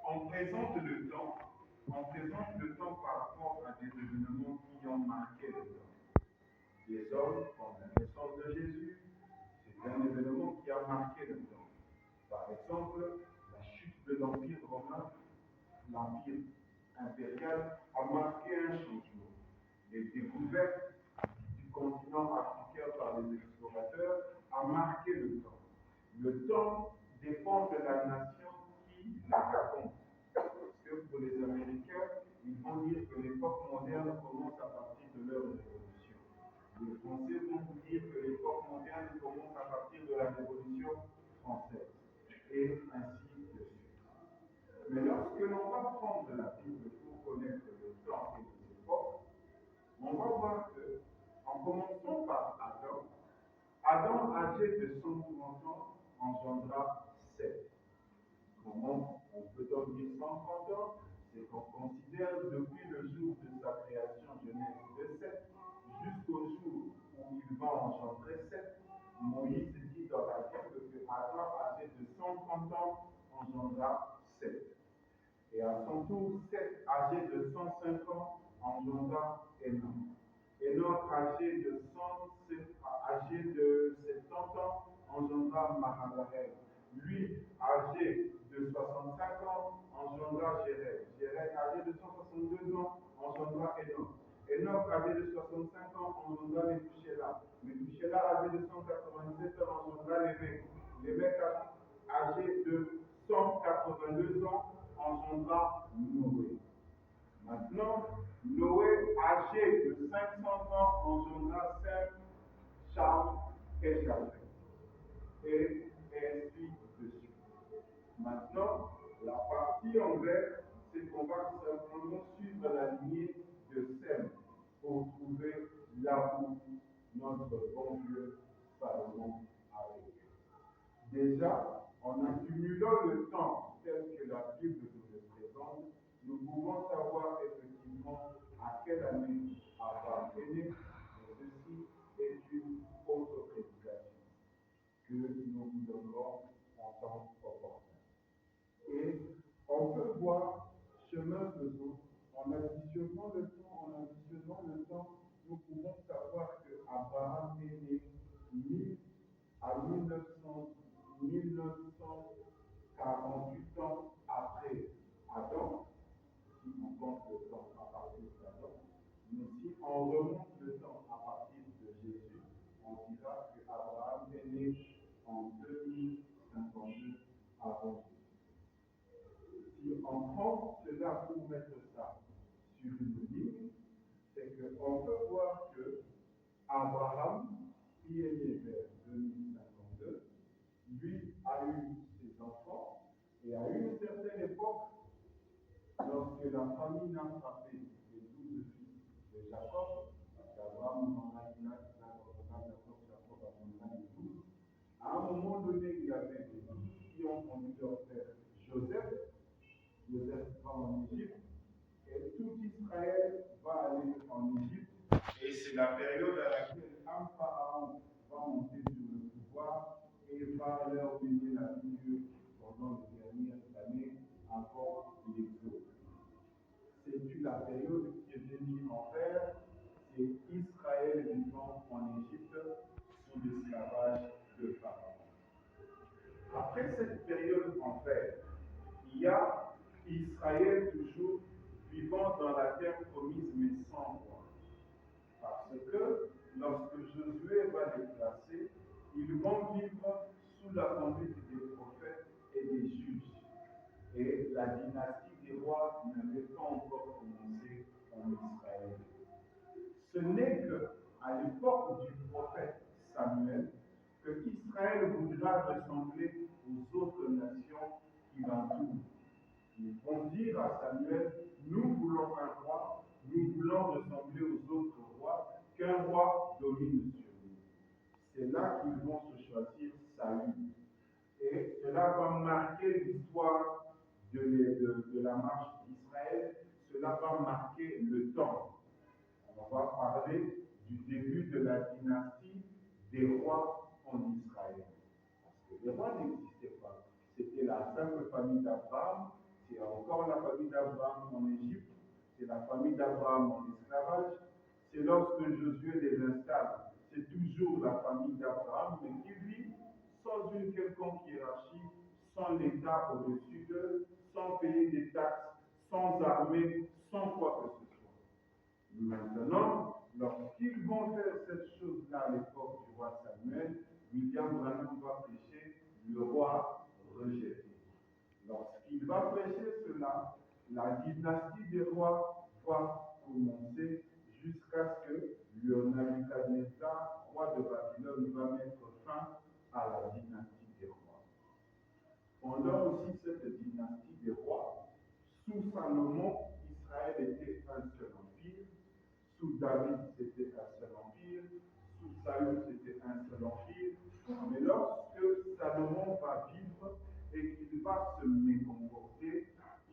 on présente le temps par rapport à des événements qui ont marqué le temps. Les hommes, comme la naissance de Jésus, c'est un événement qui a marqué le temps. Par exemple, la chute de l'Empire romain, l'Empire impérial, a marqué un changement. Les découvertes du continent africain par les explorateurs a marqué le temps. Le temps dépend de la nation qui la raconte. Parce que pour les Américains, ils vont dire que l'époque moderne commence à partir de leur révolution. Les Français vont vous dire que l'époque moderne commence à partir de la Révolution française. Et ainsi de suite. Mais lorsque l'on va prendre la Bible pour connaître le temps et les époques, on va voir que, en commençant par Adam, Adam âgé de 130 ans engendra Seth. Comment on peut donc dire 130 ans? C'est qu'on considère depuis le jour de sa création, Genèse de Seth, jusqu'au jour où il va engendrer Seth. Moïse dit dans la Bible que Adam âgé de 130 ans engendra Seth. Et à son tour, Seth, âgé de 105 ans, engendra Enoch. Enoch, âgé de 70 ans, engendra Mahalalel. Lui, âgé de 65 ans, engendra Jéred. Jéred, âgé de 162 ans, engendra Enoch. Enoch, âgé de 65 ans, engendra Méthusélah. Méthusélah, âgé de 187 ans, engendra Lévèque. Lévèque, âgé de 182 ans, engendra Noé. Maintenant, Noé, âgé de 500 ans, engendra Sem, Cham et Japheth. Et ainsi de suite. Maintenant, la partie en vert, c'est qu'on va simplement suivre la lignée de Sem pour trouver là où notre bon Dieu Salomon a vécu. Déjà, en accumulant le temps tel que la Bible nous le présente, nous pouvons savoir effectivement à quelle année Abraham est né, mais ceci est une autre prédication que nous vous donnerons en temps opportun. Et on peut voir, chemin faisant, en additionnant le temps, nous pouvons savoir que Abraham est né 1000 à 1948 ans après Adam, si on compte le temps à partir d'Adam, mais si on remonte le temps à partir de Jésus, on dira que Abraham est né en 2052 avant Jésus. Si on prend cela pour mettre ça sur une ligne, c'est qu'on peut voir que Abraham, qui est né vers 2052, lui a eu ses enfants, et à une certaine époque, lorsque la famine a frappé les 12 fils de Jacob, parce qu'Abraham en a eu Jacob a son de 12, à un moment donné, il y avait des 12 qui ont conduit leur père Joseph. Joseph va en Égypte, et tout Israël va aller en Égypte, et c'est la période à laquelle un pharaon va monter sur le pouvoir et va leur donner la figure pendant les dernières années avant l'exode. C'est la période qui est mise en fer, c'est Israël vivant en Égypte sous l'esclavage de Pharaon. Après cette période en fer, il y a Israël toujours vivant dans la terre promise mais sans roi. Parce que lorsque Josué va les placer, ils vont vivre sous la conduite des prophètes et des juges. Et la dynastie des rois n'avait pas encore commencé en Israël. Ce n'est qu'à l'époque du prophète Samuel que Israël voudra ressembler aux autres nations qui l'entourent. Ils vont dire à Samuel, nous voulons un roi, nous voulons ressembler aux autres rois, qu'un roi domine sur nous. C'est là qu'ils vont se choisir Saül. Et cela va marquer l'histoire de la marche d'Israël, cela va marquer le temps. On va parler du début de la dynastie des rois en Israël. Parce que les rois n'existaient pas. C'était la simple famille d'Abraham, c'est encore la famille d'Abraham en Égypte, c'est la famille d'Abraham en esclavage, c'est lorsque Josué les installe, c'est toujours la famille d'Abraham, mais qui vit sans une quelconque hiérarchie, sans l'État au-dessus d'eux, sans payer des taxes, sans armée, sans quoi que ce soit. Maintenant, lorsqu'ils vont faire cette chose-là à l'époque du roi Samuel, William Branham va prêcher le roi rejeté. Lorsqu'il va prêcher cela, la dynastie des rois va commencer jusqu'à ce que Nebuchadnezzar, roi de Babylone, va mettre fin à la dynastie des rois. Pendant aussi cette dynastie des rois, sous Salomon, Israël était un seul empire, sous David, c'était un seul empire, sous Saül, c'était un seul empire, mais lorsque Salomon va vivre et qu'il va se méconforter,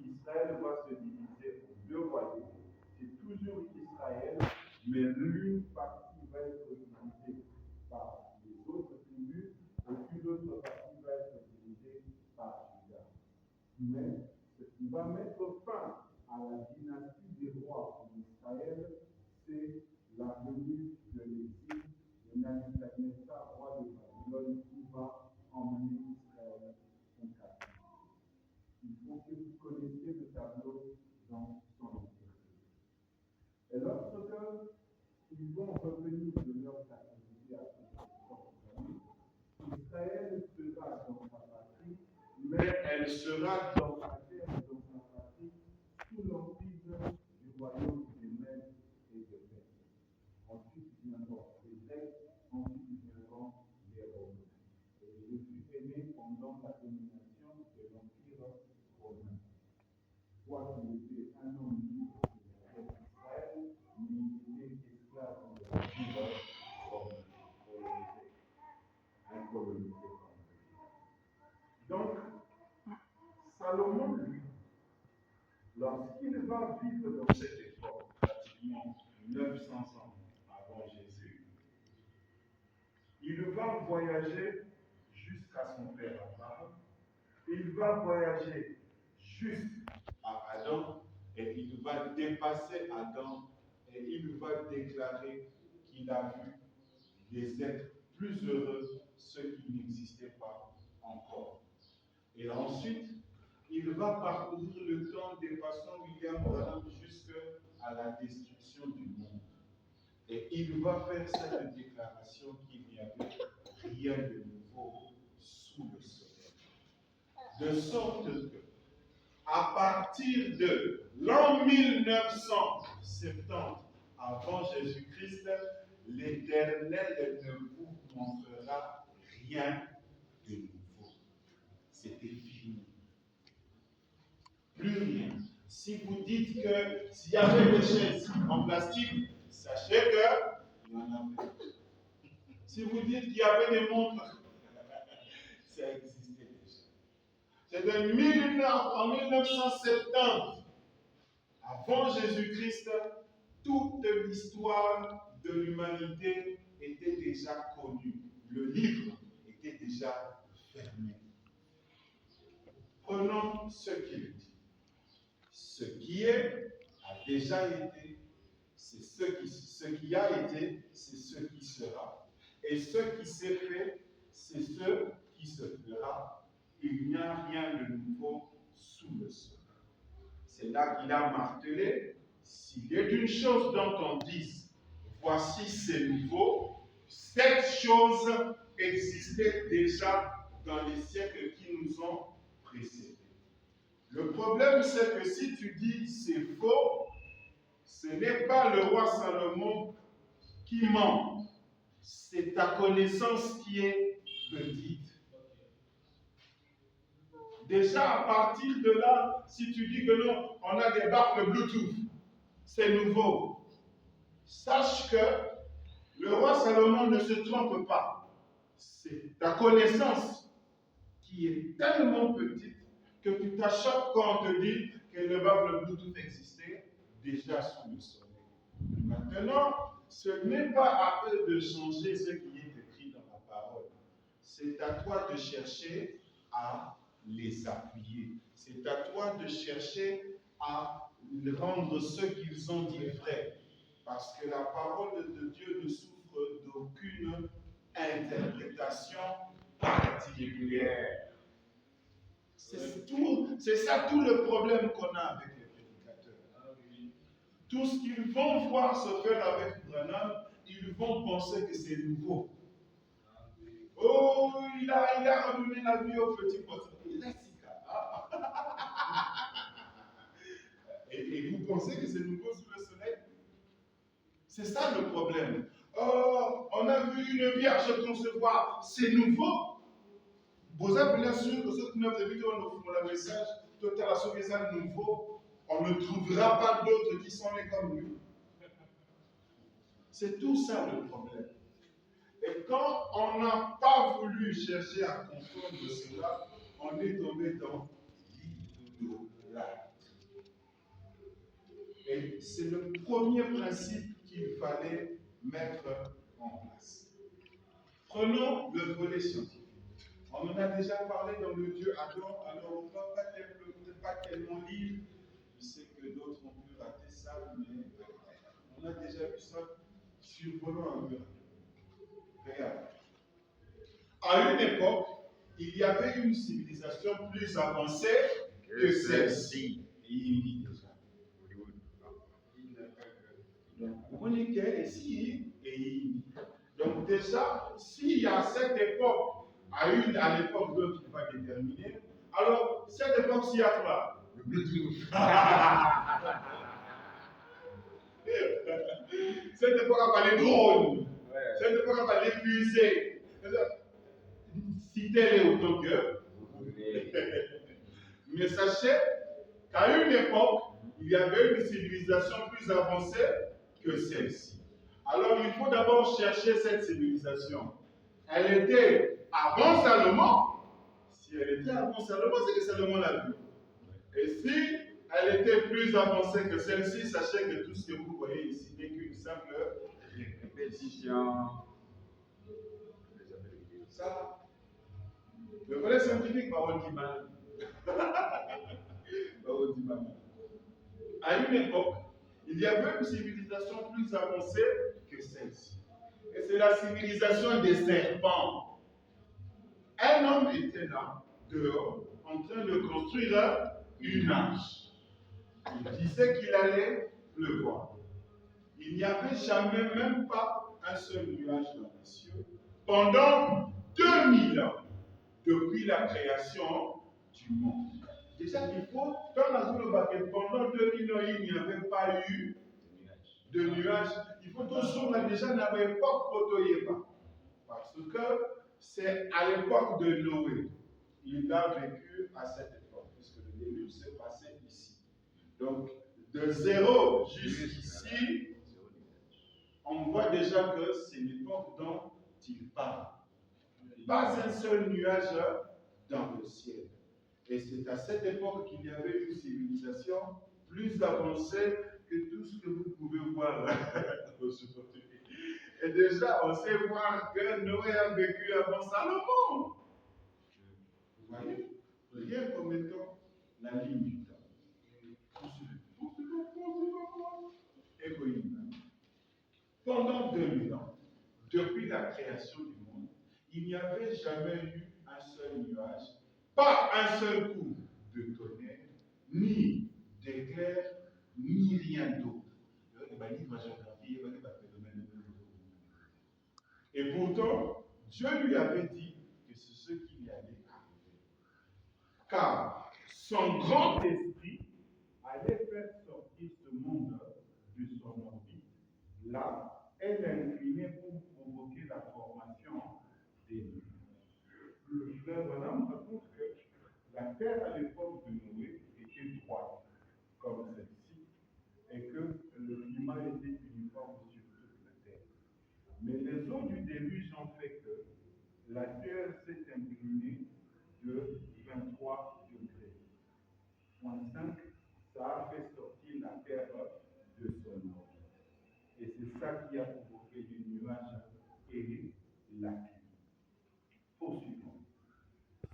Israël va se diviser en deux royaumes. C'est toujours Israël, mais l'une partie va être divisée par les autres tribus, et une autre partie va être divisée par Juda. Mais ce qui va mettre fin à la dynastie des rois en Israël, c'est la venue de l'exil de Nebuchadnezzar, roi de Babylone, qui va emmener Israël en captivité. Il faut que vous connaissiez le tableau dans son entièreté. Et lorsque ils vont revenir de leur captivité après cette forte année, Israël sera dans sa patrie, mais elle sera dans sa terre, dans sa patrie, sous l'empire du royaume des Mèdes et de Perse. Ensuite viendront les Grecs, ensuite viendront les Romains. Et Jésus est né pendant la domination de l'empire romain. Soit qu'il était un homme libre qui était Israël, mais il était esclave de l'empire romain, un colonisé comme lui. Donc, Salomon, lui, lorsqu'il va vivre dans cette époque, pratiquement 900 ans avant Jésus, il va voyager jusqu'à son père Abraham, il va voyager jusqu'à Adam, et il va dépasser Adam, et il va déclarer qu'il a vu des êtres plus heureux, ceux qui n'existaient pas encore. Et ensuite, il va parcourir le temps dépassant William Branham jusqu'à la destruction du monde. Et il va faire cette déclaration qu'il n'y avait rien de nouveau sous le soleil. De sorte que, à partir de l'an 1970 avant Jésus-Christ, l'Éternel ne vous montrera rien de nouveau. C'était fini. Plus rien. Si vous dites que s'il y avait des chaises en plastique, sachez qu'il y en avait. Si vous dites qu'il y avait des montres, ça existait déjà. C'est en 1970, avant Jésus-Christ, toute l'histoire de l'humanité était déjà connue. Le livre était déjà fermé. Prenons ce qu'il dit. Ce qui est a déjà été, c'est ce qui a été, c'est ce qui sera. Et ce qui s'est fait, c'est ce qui se fera. Il n'y a rien de nouveau sous le soleil. C'est là qu'il a martelé. S'il y a une chose dont on dise, voici c'est nouveau, cette chose existait déjà dans les siècles qui nous ont précédés. Le problème, c'est que si tu dis c'est faux, ce n'est pas le roi Salomon qui ment, c'est ta connaissance qui est petite. Déjà, à partir de là, si tu dis que non, on a des baffles Bluetooth, c'est nouveau. Sache que le roi Salomon ne se trompe pas. C'est ta connaissance qui est tellement petite que tu t'achoppes quand on te dit que le baffle Bluetooth existait déjà sous le soleil. Maintenant, ce n'est pas à eux de changer ce qui est écrit dans la parole. C'est à toi de chercher à les appuyer. C'est à toi de chercher à rendre ce qu'ils ont dit vrai. Parce que la parole de Dieu ne souffre d'aucune interprétation particulière. C'est ça tout le problème qu'on a avec les prédicateurs. Tout ce qu'ils vont voir se faire avec Branham, ils vont penser que c'est nouveau. Oh, il a redonné la vie au petit poisson. Il a et vous pensez que c'est nouveau sous le soleil? C'est ça le problème. Oh, on a vu une vierge concevoir, c'est nouveau. Vous avez bien sûr que ce que nous avons vu dans le message, total à ce que nouveau, on ne trouvera pas d'autres qui sont nés comme nous. C'est tout ça le problème. Et quand on n'a pas voulu chercher à comprendre cela, on est tombé dans l'idolâtrie. Et c'est le premier principe qu'il fallait mettre en place. Prenons le volet scientifique. On en a déjà parlé dans le Dieu Adam, alors on ne va pas tellement lire. Je sais que d'autres ont pu rater ça, mais on a déjà vu ça. Survolons un peu. Regarde. À une époque, il y avait une civilisation plus avancée que celle-ci. Et il dit déjà. Donc, vous connaissez ici et il. Donc déjà, s'il y a cette époque, à l'époque dont il va déterminer, alors cette époque, s'il y a quoi? Le Bluetooth. Cette époque a pas les drones. Cette époque a pas les fusées. Citez-les autant que. Mais sachez qu'à une époque, il y avait une civilisation plus avancée que celle-ci. Alors il faut d'abord chercher cette civilisation. Elle était avant Salomon. Si elle était avant Salomon, c'est que Salomon l'a vu. Et si elle était plus avancée que celle-ci, sachez que tout ce que vous voyez ici n'est qu'une simple répétition. Ça, le volet scientifique, parole d'Iman. À une époque, il y avait une civilisation plus avancée que celle-ci. Et c'est la civilisation des serpents. Un homme était là, dehors, en train de construire une arche. Il disait qu'il allait pleuvoir. Il n'y avait jamais même pas un seul nuage dans les cieux pendant 2000 ans, depuis la création du monde. Déjà, il faut, dans la zone pendant 2000 ans, il n'y avait pas eu de nuages. Il faut toujours, déjà, n'avait pas côtoyé pas. Parce que c'est à l'époque de Noé. Il a vécu à cette époque, puisque le début s'est passé ici. Donc, de zéro jusqu'ici, on voit déjà que c'est l'époque dont il parle. Pas un seul nuage dans le ciel. Et c'est à cette époque qu'il y avait une civilisation plus avancée que tout ce que vous pouvez voir aujourd'hui. Et déjà, on sait voir que Noé a vécu avant Salomon. Vous voyez? Rien qu'en mettant la ligne du temps. Égoïsme. Pendant 2000 ans, depuis la création du monde, il n'y avait jamais eu un seul nuage, pas un seul coup de tonnerre, ni d'éclair, ni rien d'autre. Et pourtant, Dieu lui avait dit que c'est ce qui lui allait arriver. Car son grand esprit allait faire sortir ce monde de son orbite. Là, elle inclinait pour provoquer la formation des nuages. Le frère Branham raconte que la terre à l'époque de Noé était droite, comme celle-ci, et que le climat était uniforme sur toute la terre. Mais les eaux du déluge ont fait que la terre s'est inclinée de 23 degrés. 5, ça a fait sortir la terre de son orbite. Et c'est ça qui a provoqué des nuages et la pluie. Poursuivons.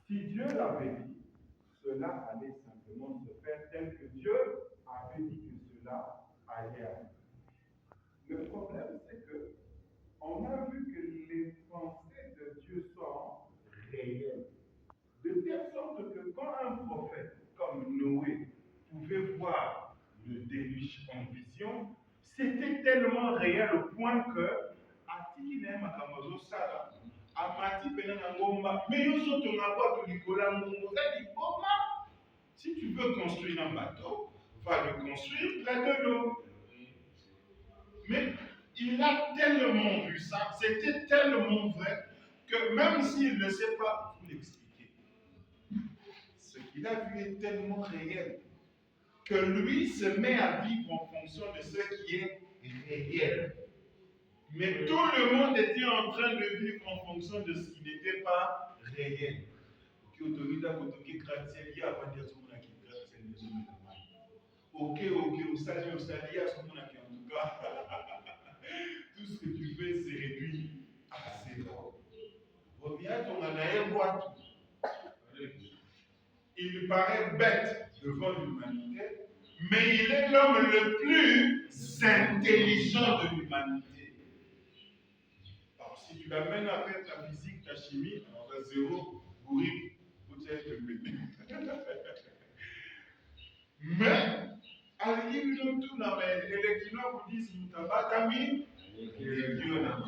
Si Dieu l'avait dit, cela allait simplement se faire tel que Dieu avait dit que cela allait arriver. Le problème, c'est que on a vu que les pensées de Dieu sont réelles. De telle sorte que quand un prophète comme Noé pouvait voir le déluge en vision, c'était tellement réel au point que atiki na ye makambo azosala amati pene na ngomba me yo so tonga bwato likolo ya ngongo oza liboma. Si tu veux construire un bateau, va le construire près de l'eau. Mais il a tellement vu ça, c'était tellement vrai, que même s'il ne sait pas vous l'expliquer, ce qu'il a vu est tellement réel, que lui se met à vivre en fonction de ce qui est réel. Mais tout le monde était en train de vivre en fonction de ce qui n'était pas réel. Ok, au stade, en tout cas, tout ce que tu fais se réduit à zéro. Il paraît bête devant l'humanité, mais il est l'homme le plus intelligent de l'humanité. Alors, si tu l'amènes à faire ta physique, ta chimie, alors à zéro, bourrique, vous êtes le bébé. Mais, à l'île tout dans les Kinois vous disent Mutabatami, les dieux n'ont.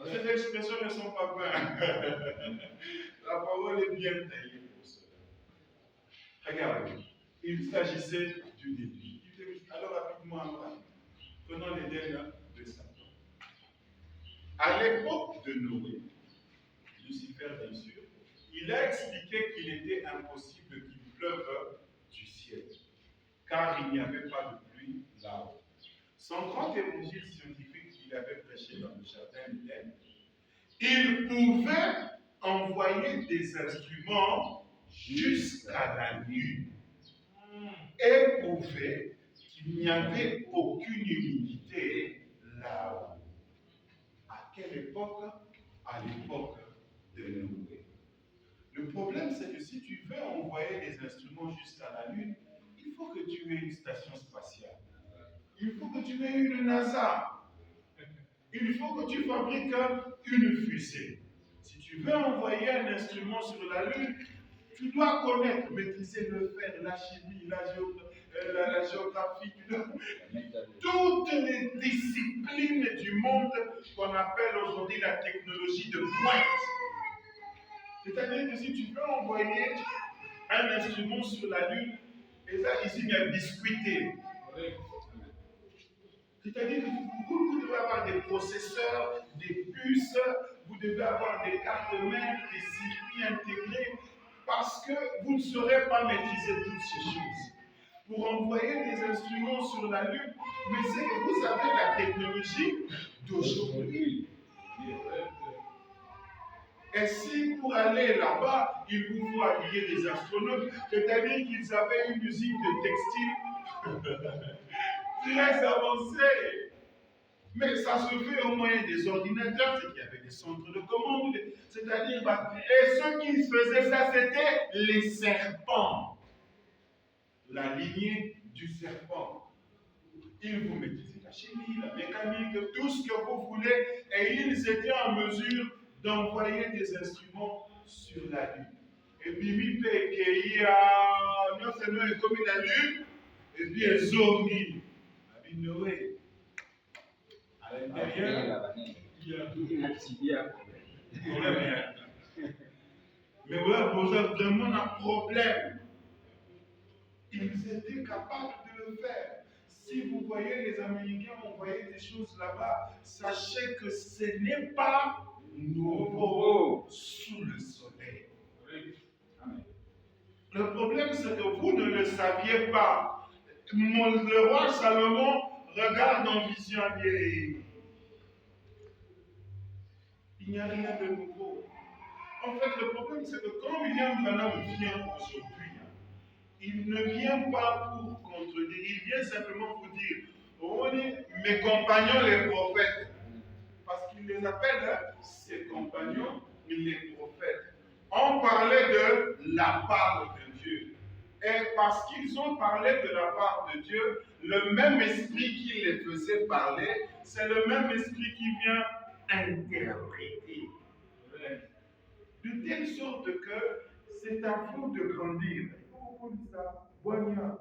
Ces expressions ne sont pas bonnes. La parole est bien taillée pour cela. Regardez, il s'agissait du déluge. Alors, rapidement, prenons les derniers de Satan. À l'époque de Noé, Lucifer, bien sûr, il a expliqué qu'il était impossible qu'il pleuve du ciel, car il n'y avait pas de pluie là-haut. Son grand évangile scientifique qu'il avait prêché dans le jardin d'Éden, il pouvait envoyer des instruments jusqu'à la Lune et prouver qu'il n'y avait aucune humidité là-haut. À quelle époque? À l'époque de Noé. Le problème, c'est que si tu veux envoyer des instruments jusqu'à la Lune, il faut que tu aies une station spatiale. Il faut que tu aies une NASA. Il faut que tu fabriques une fusée. Si tu veux envoyer un instrument sur la Lune, tu dois connaître, maîtriser le fer, la chimie, la géographie, toutes les disciplines du monde qu'on appelle aujourd'hui la technologie de pointe. C'est-à-dire que si tu veux envoyer un instrument sur la Lune, et ça ici, il y a discuté. C'est-à-dire que vous devez avoir des processeurs, des puces, vous devez avoir des cartes mères, des circuits intégrés, parce que vous ne saurez pas maîtriser toutes ces choses. Pour envoyer des instruments sur la Lune, mais c'est que vous avez la technologie d'aujourd'hui. Et si pour aller là-bas, il vous faut habiller des astronautes, c'est-à-dire qu'ils avaient une usine de textile très avancée. Mais ça se fait au moyen des ordinateurs, c'est qu'il y avait des centres de commande, c'est-à-dire, et ceux qui faisaient ça, c'était les serpents. La lignée du serpent. Ils vous maîtrisaient la chimie, la mécanique, tout ce que vous voulez, et ils étaient en mesure d'envoyer des instruments sur la Lune. Et puis, il y a non seulement comme la Lune, et puis un zombie. Avec Noé. À l'intérieur, il y a tout. Mais voilà, vous avez vraiment un problème. Ils étaient capables de le faire. Si vous voyez les Américains envoyer des choses là-bas, sachez que ce n'est pas nouveau sous le soleil. Le problème, c'est que vous ne le saviez pas. Le roi Salomon regarde en vision et il n'y a rien de nouveau. En fait, le problème, c'est que quand William Branham vient aujourd'hui, il ne vient pas pour contredire, il vient simplement pour dire, oh, mes compagnons les prophètes, parce qu'il les appelle ses compagnons les prophètes. on parlait de la part de Dieu. Et parce qu'ils ont parlé de la part de Dieu, le même esprit qui les faisait parler, c'est le même esprit qui vient interpréter. De telle sorte que c'est à vous de grandir. Il faut qu'on dise ça, Boigna.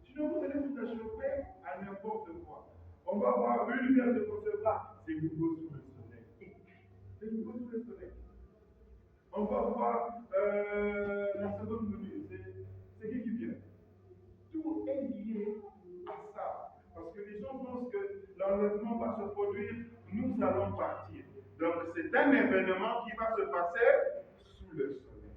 Sinon, vous allez vous achoper à n'importe quoi. On va voir une lumière de concevoir, c'est nouveau sous le soleil. C'est nouveau sous le soleil. On va voir la seconde venue, c'est qui vient. Tout est lié à ça. Parce que les gens pensent que l'enlèvement va se produire, nous allons partir. Donc c'est un événement qui va se passer sous le soleil.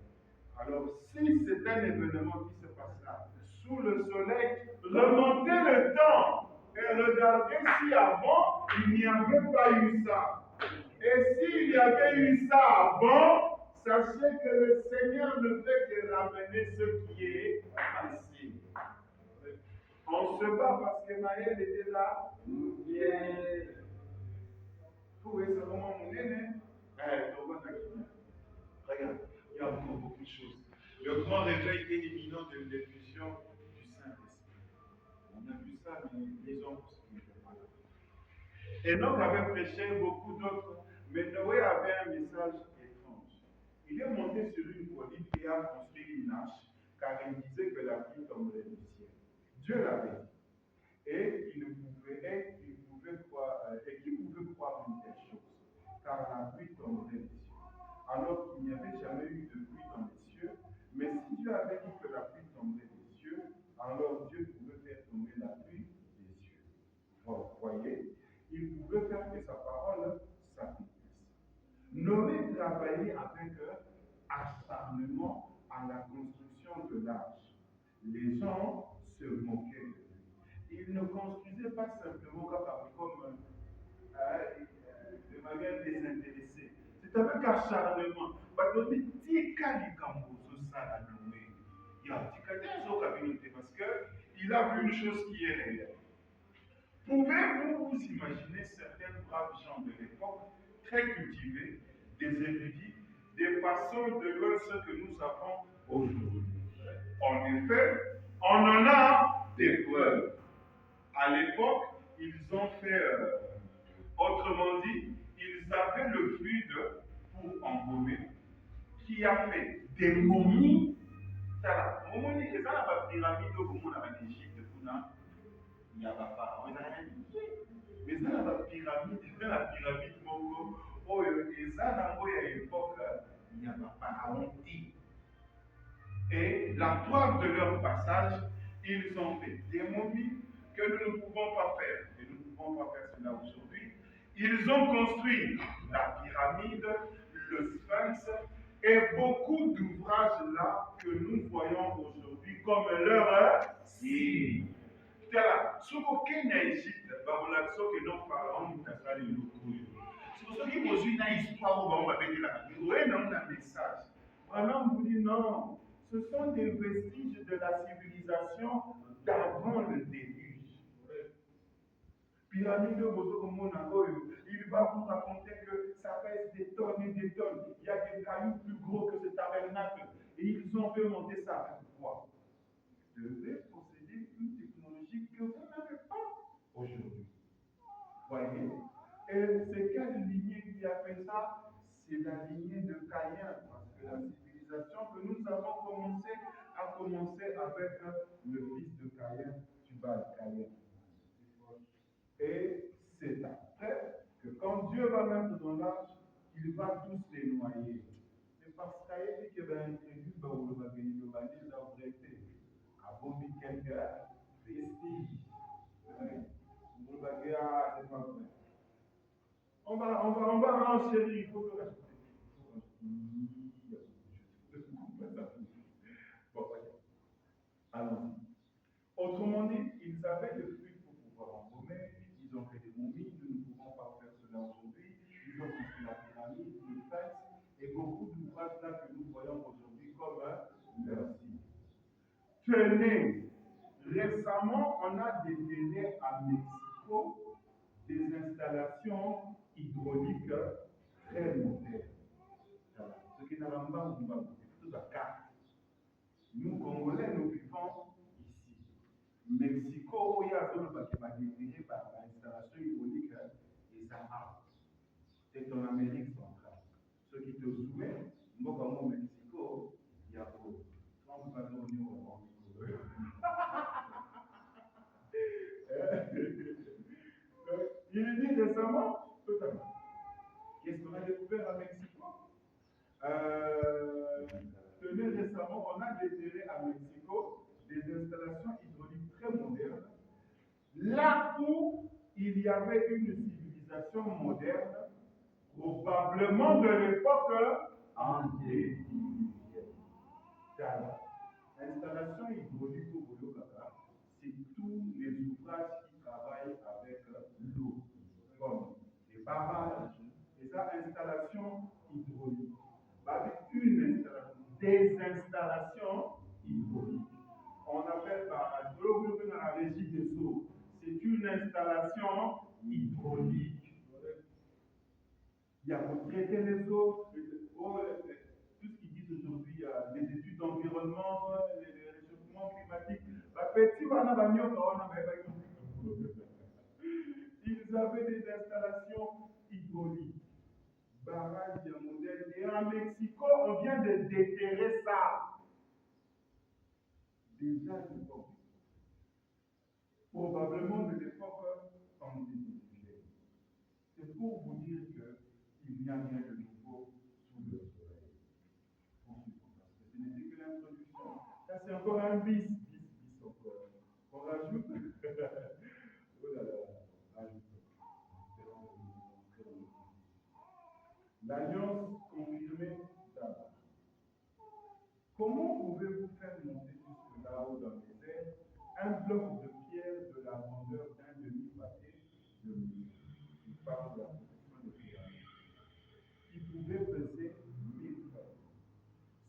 Alors si c'est un événement qui se passera sous le soleil, remontez le temps et regardez si avant il n'y avait pas eu ça. Et s'il y avait eu ça avant, sachez que le Seigneur ne fait que ramener ce qui est passé. On se bat parce que Maël était là. Yeah. Oui, c'est vraiment mon aîné. Regarde, il y a encore beaucoup de choses. Le grand réveil éliminant de l'effusion du Saint-Esprit. On a vu ça, mais lisons ce qui n'était pas là. Enoch avait prêché beaucoup d'autres, mais Noé avait un message étrange. Il est monté sur une colline et a construit une hache, car il disait que la pluie tomberait du ciel. Dieu l'avait dit. Et qui pouvait croire une telle chose, car la pluie tomberait des cieux, alors qu'il n'y avait jamais eu de pluie dans les cieux. Mais si Dieu avait dit que la pluie tomberait des cieux, alors Dieu pouvait faire tomber la pluie des cieux. Vous voyez, il pouvait faire que sa parole s'accomplisse. Noé travaillait avec acharnement à la construction de l'arche. Les gens se moquaient de lui. Il ne construisait pas simplement comme de manière désintéressée. C'est avec acharnement. Parce qu'il a vu une chose qui est réelle. Pouvez-vous vous imaginer certains braves gens de l'époque, très cultivés, des érudits, des passants de loin ce que nous avons aujourd'hui? En effet, on en a des preuves. À l'époque, ils ont fait, autrement dit, ils avaient le fluide pour embaumer, qui a fait des momies. Ça, momies, et ça, la pyramide au monde en Égypte, il y a pas pharaon, il n'y a rien dit. Mais ça, la pyramide Mongo, oh, et ça, à l'époque, il n'y a pas pharaon dit. Et la preuve de leur passage, ils ont fait des momies que nous ne pouvons pas faire. Et nous ne pouvons pas faire cela aujourd'hui. Ils ont construit la pyramide, le sphinx et beaucoup d'ouvrages là que nous voyons aujourd'hui comme leur signe. C'est pour ça que nos pharaons nous ont dit c'est pour ça qu'ils ont une histoire où on va mettre la oui, non, un message. Alors on vous dit non, ce sont des vestiges de la civilisation d'avant le déluge. Pyramide de il va vous raconter que ça pèse des tonnes et des tonnes. Il y a des cailloux plus gros que ce tabernacle. Et ils ont fait monter ça avec quoi? Vous devez posséder une technologie que vous n'avez pas aujourd'hui. Voyez? Et c'est quelle lignée qui a fait ça? C'est la lignée de Caïn, parce que la civilisation que nous avons commencé a commencé avec le fils de Caïn, Tubal Caïn. Et c'est après que quand Dieu va mettre dans l'arche, il va tous les noyer. C'est parce qu'il dit que ben introduit dans le bagage de valise dans le traité. Avant de quelques vestiges. Le bagage c'est pas vrai. On va enchérir, il faut que rajouter. Bon, allons-y. Autrement dit, ils avaient le fruit pour pouvoir embaumer, ils ont fait des momies, nous ne pouvons pas faire cela aujourd'hui, ils ont construit la pyramide, le sphinx, et beaucoup d'ouvrages là que nous voyons aujourd'hui comme leur signe. Tenez, récemment, on a déterré à Mexico des installations hydrauliques très modernes. Voilà. Ce Nous, Congolais, nous vivons ici. Mexico, il y a zone qui va désiré par l'installation hydraulique des Sahara. C'est en Amérique centrale. Ceux qui te soumettent, moi, comme au Mexico, il y a beaucoup. Quand vous allez au niveau il est dit récemment, totalement. Qu'est-ce qu'on a découvert à Mexico? Tenez, récemment, on a déterré à Mexico des installations hydrauliques très modernes, là où il y avait une civilisation moderne, probablement de l'époque antédiluvienne. L'installation hydraulique au Boulogaka, c'est tous les ouvrages qui travaillent avec l'eau, comme les barrages, et ça, installation hydraulique. Avec une installation, des installations hydrauliques. On appelle par la régie des eaux. C'est une installation hydraulique. Il y a pour traiter les eaux, tout ce qu'ils disent aujourd'hui, les études d'environnement, les réchauffements climatiques. Ils avaient des installations hydrauliques, barrages modernes. Et en Mexico, on vient de déterrer ça. Déjà de l'époque. Probablement de l'époque antédiluvienne. C'est pour vous dire qu'il n'y a rien de nouveau sous le soleil. Ce n'était que l'introduction. Ça, c'est encore un bis encore. On rajoute. Oh là là, rajoute. L'alliance confirmée d'abord. Comment pouvez-vous faire monter jusque là-haut dans les airs un bloc de pierre de la grandeur d'un demi-pâté de mur? Il parle de la protection des pyramides. Qui pouvait peser 1000 tonnes.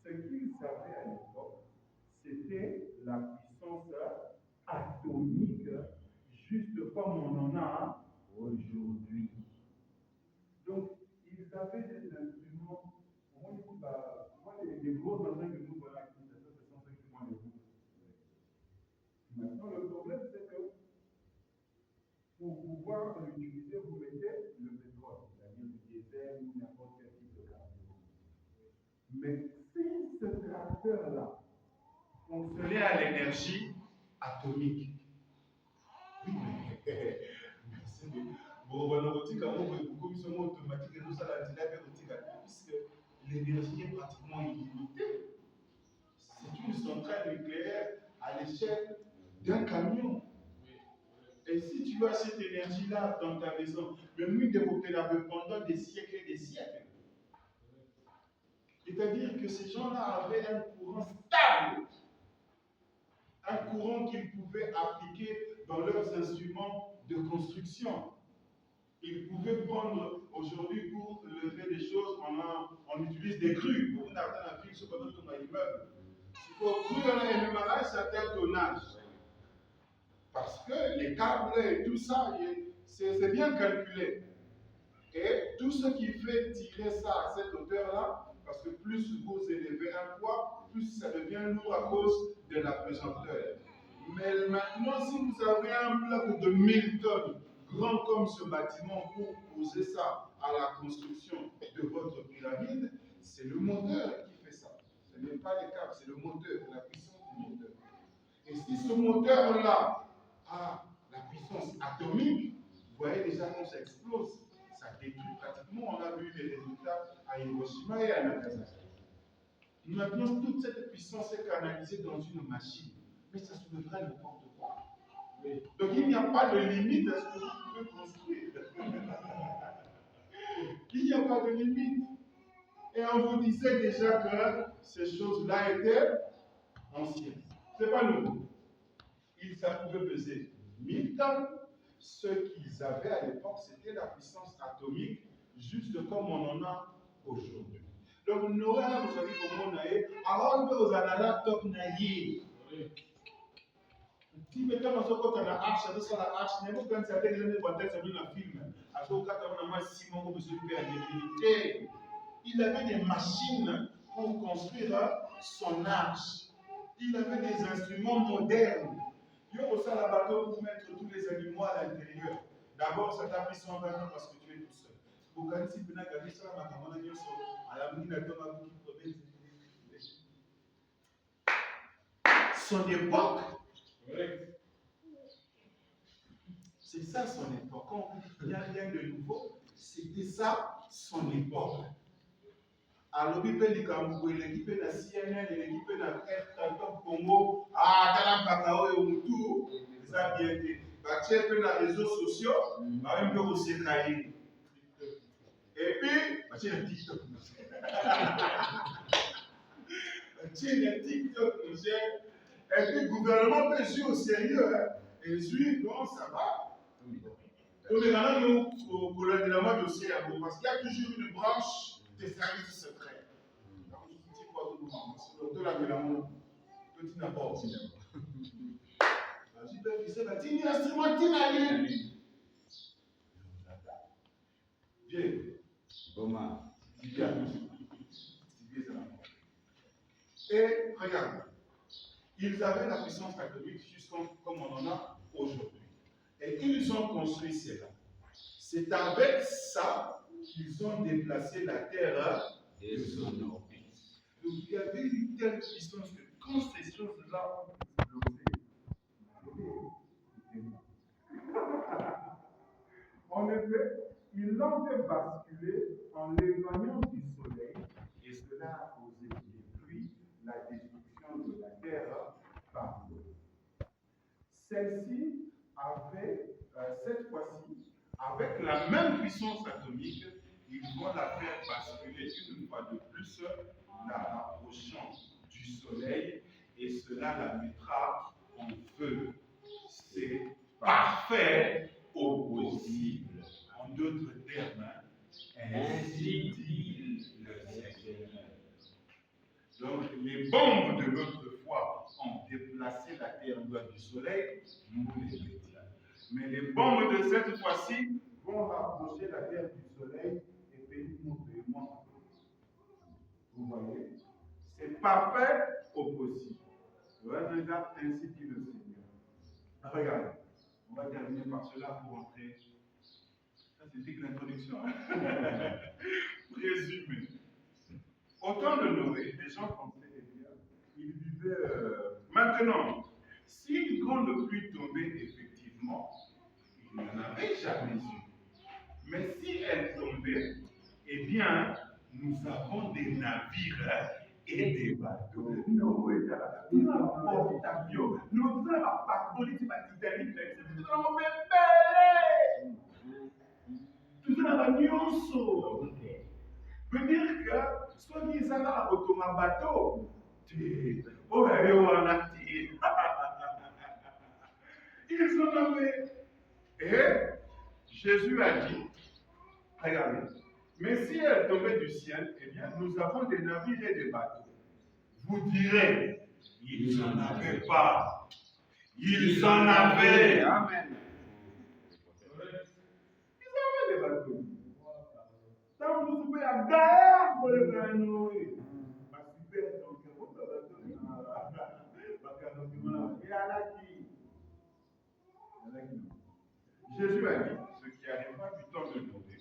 Ce qu'ils savaient à l'époque, c'était la puissance atomique, juste comme on en a aujourd'hui. Donc, ils avaient des instruments. Les gros engins que nous voyons ici, ce sont ceux qui font les routes. Maintenant, le problème, c'est que pour pouvoir l'utiliser, vous mettez le pétrole, c'est-à-dire du diesel ou n'importe quel type de carburant. Mais si ce tracteur-là fonctionnait à l'énergie atomique, oui, mais merci. Bon, on a beaucoup de automatique et tout ça, puisque l'énergie est pratiquement illimitée. C'est une centrale nucléaire à l'échelle d'un camion. Et si tu as cette énergie-là dans ta maison, le mieux développé pendant des siècles et des siècles. C'est-à-dire que ces gens-là avaient un courant stable, un courant qu'ils pouvaient appliquer dans leurs instruments de construction. Ils pouvaient prendre aujourd'hui pour lever des choses, on utilise des crues. On a un fil sur pendant qu'on a immeuble. Pour cru on a un démarrage, c'est un tel tonnage. Parce que les câbles et tout ça, c'est bien calculé. Et tout ce qui fait tirer ça à cette hauteur-là, parce que plus vous élevez un poids, plus ça devient lourd à cause de la pesanteur. Mais maintenant, si vous avez un bloc de 1000 tonnes, grand comme ce bâtiment, pour poser ça à la construction de votre pyramide, c'est le moteur qui fait ça. Ce n'est pas les câbles, c'est le moteur, la puissance du moteur. Et si ce moteur-là a la puissance atomique, vous voyez déjà quand ça explose, ça détruit pratiquement. On a vu les résultats à Hiroshima et à Nagasaki. Maintenant, toute cette puissance est canalisée dans une machine, mais ça soulèverait n'importe quoi. Donc il n'y a pas de limite à ce que vous pouvez construire. Il n'y a pas de limite. Et on vous disait déjà que ces choses-là étaient anciennes. Ce n'est pas nouveau. Ça pouvait peser 1000 tonnes. Ce qu'ils avaient à l'époque, c'était la puissance atomique, juste comme on en a aujourd'hui. Donc, nous avons dit comment on a eu, avant que vous ayez un laptop, si maintenant on se compte à la arche, sur la arche, n'est pas quand ça a été un film. À ce moment-là, on a moins 6 mois pour se faire des. Il avait des machines pour construire son arche. Il avait des instruments modernes. Il y a aussi un bateau pour mettre tous les animaux à l'intérieur. D'abord, ça t'a pris 120 ans parce que tu es tout seul. Son époque, c'est ça son époque. Quand il y a rien de nouveau, c'était ça son époque. Alors, il peut dire que l'équipe de la CNN et l'équipe de la Top Congo, Talam Pakao et Umutu, ça bien été. Tu es dans les réseaux sociaux, même que vous êtes caillé. Et puis, tu es un TikTok. Tu es un TikTok, et puis le gouvernement peut suivre au sérieux. Et suivre, bon, ça va. Donc, maintenant, nous, pour le dossier, parce qu'il y a toujours une branche des services secrets. Et regarde, ils avaient la puissance atomique juste comme on en a aujourd'hui. Et ils ont construit cela. C'est avec ça qu'ils ont déplacé la Terre et son orbite. Donc il y avait une telle puissance que quand ces choses-là ont explosé, en effet, ils l'ont fait basculer en l'éloignant du soleil, et cela a causé des pluies, la destruction de la terre par l'eau. Celle-ci avait, cette fois-ci, avec la même puissance atomique, ils vont la faire basculer une fois de plus, la rapprochant du soleil, et cela la mettra en feu. C'est parfait au possible. En d'autres termes, ainsi dit le Seigneur. Donc, les bombes de l'autre fois ont déplacé la terre loin du soleil, nous les chrétiens. Mais les bombes de cette fois-ci vont rapprocher la terre du soleil et pays mon. Vous voyez? C'est parfait au possible. Regarde, ainsi dit le Seigneur. Regardez, on va terminer par cela pour entrer. Ça, c'était que l'introduction. Résumé. Au temps de Noé, les gens pensaient, eh bien, ils vivaient. Maintenant, si une grande pluie tombait effectivement, il n'y en avait jamais eu. Mais si elle tombait, eh bien, nous avons des navires et des bateaux. Noé, nous avons un porte-avions, nous avons un bateau, nous avons un Titanic, nous avons un bébé. Nous avons un nyonso. Veut dire que, soi-disant, à un bateau, oh, ils en avaient. Et Jésus a dit, regardez, mais si elle tombait du ciel, eh bien, nous avons des navires et des bateaux. Vous direz, ils n'en avaient pas. Ils en avaient. Amen. Ils avaient des bateaux. Tant vous pouvez à Gaël pour le faire Noé. Jésus a dit, ce qui arrivera du temps de Noé,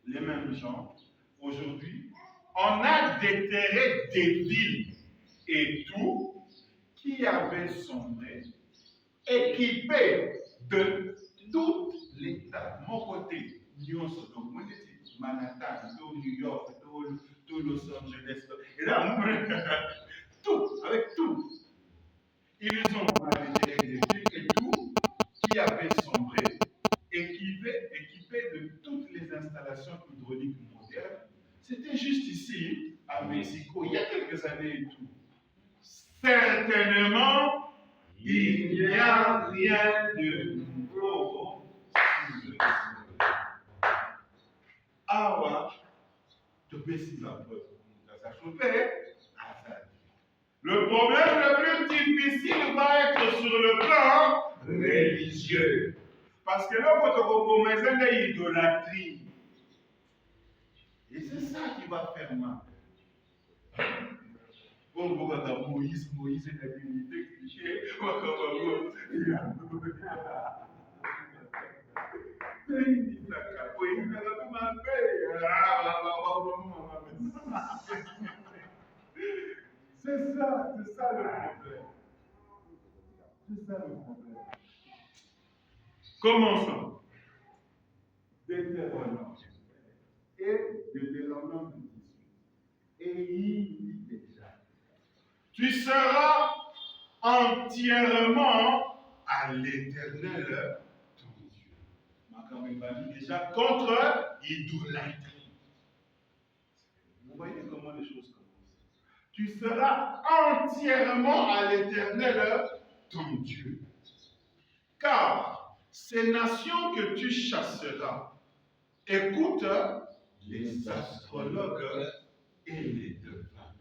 les mêmes gens, aujourd'hui, on a déterré des villes et tout qui avait sombré, équipé de tout l'État. Mon côté, Manhattan, New York, Los Angeles, et là, tout, avec tout. Ils ont déterré des villes et tout qui avait sombré, équipé de toutes les installations hydrauliques modernes. C'était juste ici, à Mexico, il y a quelques années et tout. Certainement, il n'y a rien de nouveau sous le soleil. Ah ouais, tu peux s'y apprendre. Ça chauffait, le problème le plus difficile va être sur le plan religieux. Parce que là, votre maison est idolâtrie. Et c'est ça qui va faire mal. Bon, quand Moïse est la divinité cliché, moi, quand c'est ça le problème. C'est ça le problème. Commençons. Deutéronome. Et Deutéronome 18. Et il dit déjà, tu seras entièrement à l'Éternel ton Dieu. Ma dit déjà contre l'idolâtrie. Vous voyez comment les choses commencent. Tu seras entièrement à l'Éternel ton Dieu. Car ces nations que tu chasseras, écoute les astrologues et les devins.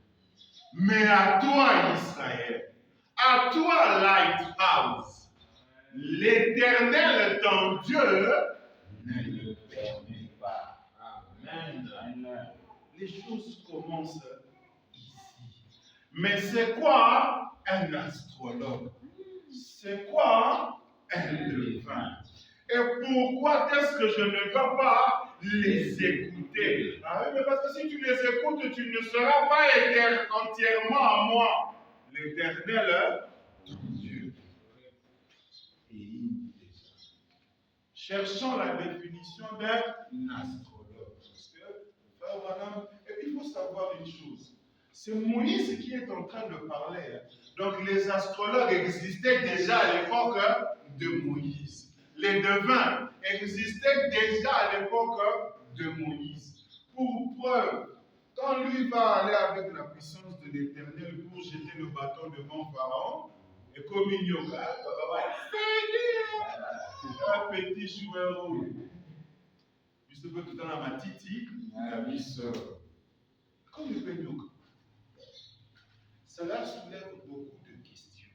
Mais à toi, Israël, à toi, Lighthouse, l'Éternel ton Dieu ne le permet pas. Amen. Amen. Les choses commencent ici. Mais c'est quoi un astrologue? C'est quoi un devin? Et pourquoi est-ce que je ne dois pas les écouter? Ah oui, mais parce que si tu les écoutes, tu ne seras pas entièrement à moi. L'Éternel, ton Dieu. Et cherchons la définition d'un astrologue. Parce que, et il faut savoir une chose. C'est Moïse qui est en train de parler. Donc les astrologues existaient déjà à l'époque de Moïse. Les devins existaient déjà à l'époque de Moïse. Pour preuve, quand lui va aller avec la puissance de l'Éternel pour jeter le bâton devant Pharaon, et comme il y aura un petit joueur rouge, il se peut tout dans ma titi, la misseur. Comme il peut nous. Cela soulève beaucoup de questions.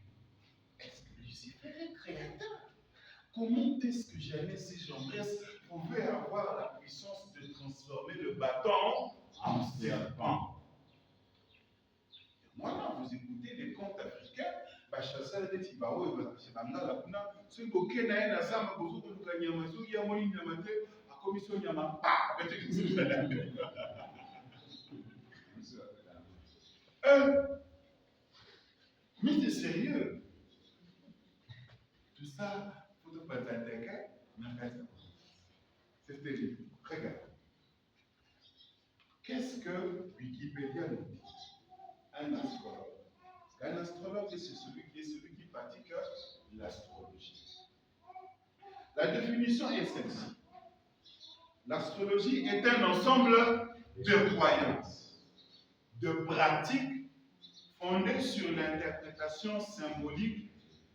Est-ce que Lucifer est créateur? Comment est-ce que jamais ces gens-là pouvaient avoir la puissance de transformer le bâton en serpent? Moi, vous écoutez les contes africains, chasseur de Tibao, c'est la Kuna, ce que na na zamba bozuko tukanyama zuki ya moni na mate a commission nyama pa mais c'est sérieux. Tout ça, faut te pas t'intéresser, c'est terrible. Regarde. Qu'est-ce que Wikipédia nous dit? Un astrologue. Un astrologue, c'est celui qui pratique l'astrologie. La définition est celle-ci. L'astrologie est un ensemble de croyances, de pratiques fondées sur l'interprétation symbolique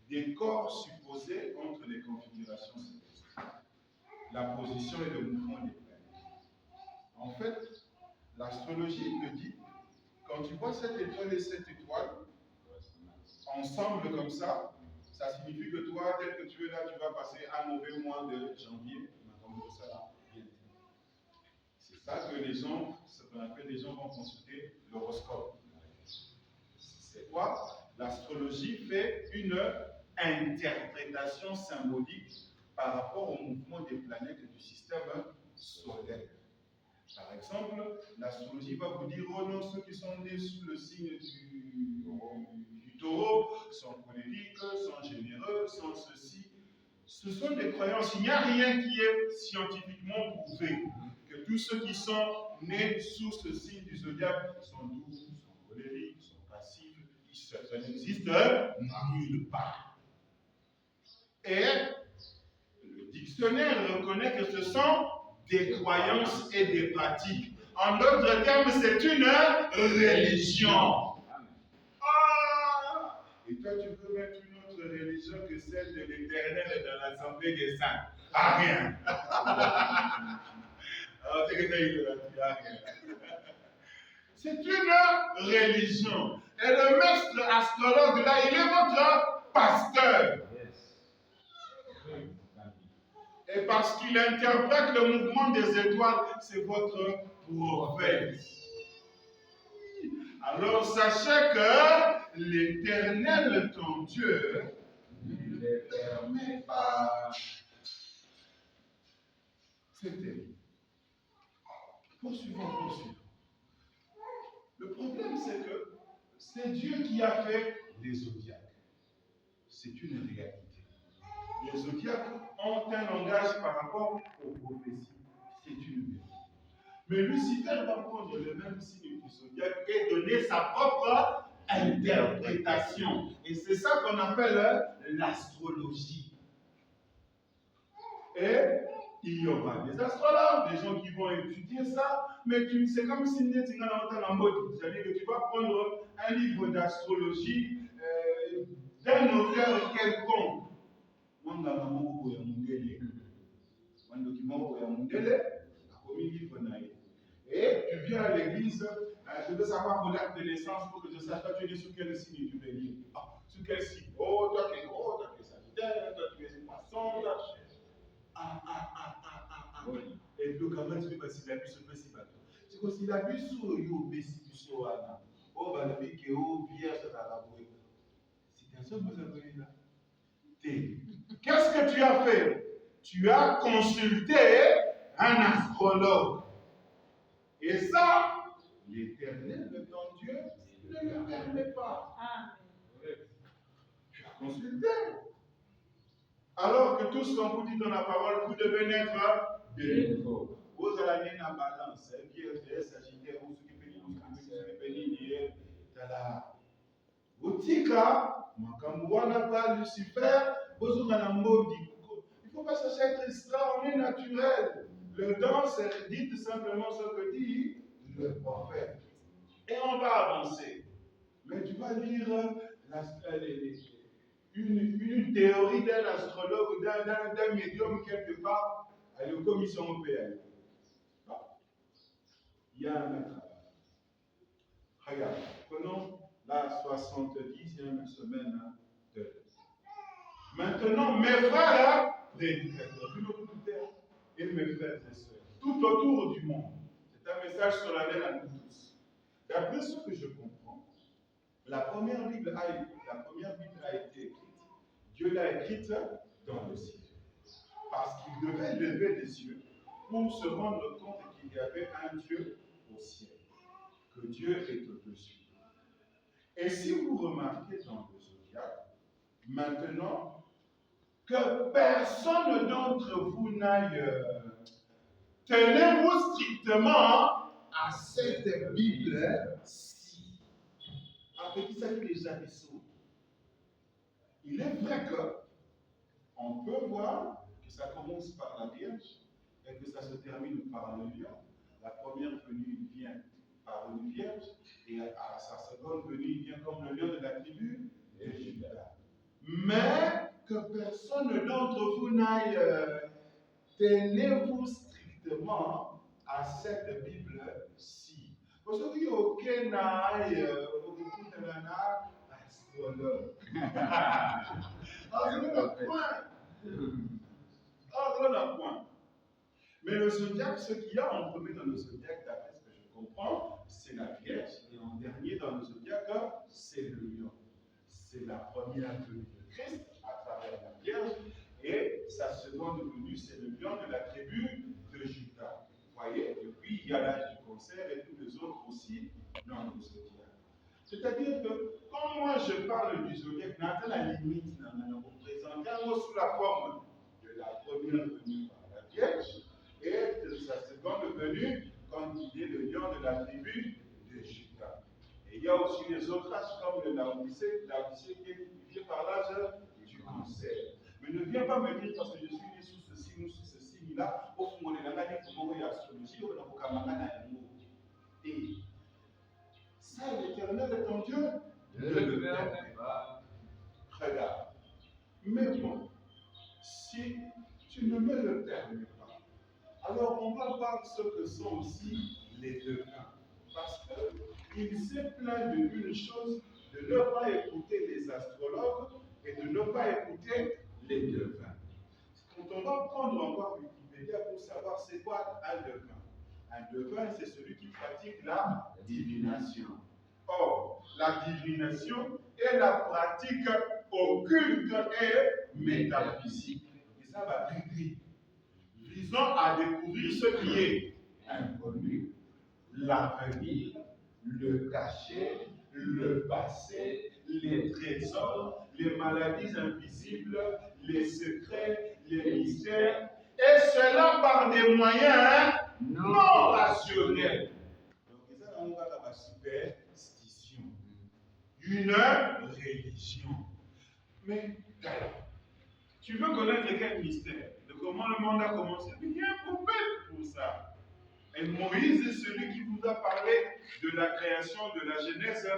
des corps supposés entre les configurations célestes, la position et le mouvement des planètes. En fait, l'astrologie te dit, quand tu vois cette étoile et cette étoile, ensemble comme ça signifie que toi, tel que tu es là, tu vas passer un mauvais mois de janvier. C'est ça que les gens, ce qu'on appelle les gens vont consulter l'horoscope. C'est quoi? L'astrologie fait une interprétation symbolique par rapport au mouvement des planètes du système solaire. Par exemple, l'astrologie va vous dire, oh non, ceux qui sont nés sous le signe du taureau sont colériques, sont généreux, sont ceci. Ce sont des croyances. Il n'y a rien qui est scientifiquement prouvé. Que tous ceux qui sont nés sous ce signe du zodiaque sont doux, sont colériques, sont passifs. Ça n'existe nulle part. Et le dictionnaire reconnaît que ce sont des croyances et des pratiques. En d'autres termes, c'est une religion. Ah! Et toi, tu veux mettre une autre religion que celle de l'Éternel dans l'Assemblée des saints? Ah, rien. Alors, c'est que tu as eu rien. C'est une religion. Et le maître astrologue, là, il est votre pasteur. Et parce qu'il interprète le mouvement des étoiles, c'est votre prophète. Alors sachez que l'Éternel, ton Dieu, ne les permet pas. C'est terrible. Poursuivons. Le problème, c'est que c'est Dieu qui a fait les zodiaques. C'est une réalité. Les zodiaques ont un langage par rapport aux prophéties. C'est une vérité. Mais Lucifer va prendre le même signe du zodiaque et donner sa propre interprétation. Et c'est ça qu'on appelle l'astrologie. Et il y aura des astrologues, des gens qui vont étudier ça, mais c'est comme si tu étais en mode. C'est-à-dire que tu vas prendre un livre d'astrologie d'un auteur quelconque. Un document et tu viens à l'église, je veux savoir mon date de naissance pour que je sache, toi tu es sous quel signe tu es lié. Sous quel signe? Oh, toi tu es gros, toi tu es sagittaire, toi tu es poisson, toi. Et puis comment tu peux passer la bus au festival? C'est que si la bus ou yo besi au ana, oh bah le mec est au vierge à la bouée. C'est un seul vous avez là. Qu'est-ce que tu as fait? Tu as consulté un astrologue. Et ça, l'Éternel de ton Dieu ne le permet pas. Tu as consulté. Alors que tout ce qu'on vous dit dans la parole, vous devez naître de nouveau. Vous allez aller dans la balance. Vierge, Sagittaire, vous béni, Boutika, Makamouana pas Lucifer, vous avez un mot dit. Il ne faut pas chercher à être extra, on est naturel. Le don, c'est dites simplement ce que dit le prophète. Et on va avancer. Mais tu vas lire une théorie d'un astrologue, d'un médium quelque part, à la Commission européenne. Il y a un travail. Regarde, prenons la 70e semaine de. Maintenant, mes frères, prédicateurs, et mes frères et sœurs, tout autour du monde, c'est un message solennel à nous tous. D'après ce que je comprends, la première Bible a été écrite, Dieu l'a écrite dans le ciel. Parce qu'il devait lever les yeux pour se rendre compte qu'il y avait un Dieu au ciel, que Dieu est au-dessus. Et si vous remarquez dans le zodiaque, maintenant, que personne d'entre vous n'aille, tenez-vous strictement à cette Bible-ci. Avec qui ça dit les abyssaux. Il est vrai qu'on peut voir que ça commence par la Vierge et que ça se termine par le lion. La première venue vient par une Vierge et à sa seconde venue, il vient comme le lion de la tribu de Juda. Mais que personne d'entre vous n'aille, tenez-vous strictement à cette Bible-ci. Parce qu'il n'y a aucun astrologue. Point. Mais le zodiaque, ce qu'il y a en premier dans le zodiaque, d'après ce que je comprends, c'est la Vierge, et en dernier dans le zodiaque, c'est le lion. C'est la première venue de Christ à travers la Vierge, et sa seconde venue, c'est le lion de la tribu de Juda. Vous voyez, et puis il y a l'âge du concert et tous les autres aussi dans le zodiaque. C'est-à-dire que quand moi je parle du zodiaque, à la limite, vous présentez un mot sous la forme de la première venue par la Vierge et de sa seconde venue quand il est le lion de la tribu de Juda. Et il y a aussi les autres âges comme le Laodicée qui est identifié par l'âge du cancer. Mais ne viens pas me dire parce que je suis né sous ce signe ou sous ce signe-là, au fond, on est là, il y a astrologie, on a et ça, l'Éternel est ton Dieu. Ne le permet pas. Regarde. Mais bon, si tu ne me le permets pas, alors on va voir ce que sont aussi les devins. Parce qu'il s'est plaint d'une chose, de ne pas écouter les astrologues et de ne pas écouter les devins. Quand on va prendre encore Wikipédia pour savoir c'est quoi un devin. Un devin, c'est celui qui pratique la divination. Or, la divination est la pratique occulte et métaphysique. Et ça va briller. Visant à découvrir ce qui est inconnu, l'avenir, le caché, le passé, les trésors, les maladies invisibles, les secrets, les mystères, et cela par des moyens non rationnels. Donc, ça, on va la superstition. Une religion. Mais, tu veux connaître quel mystère? De comment le monde a commencé? Il y a un prophète pour ça. Et Moïse est celui qui vous a parlé de la création de la Genèse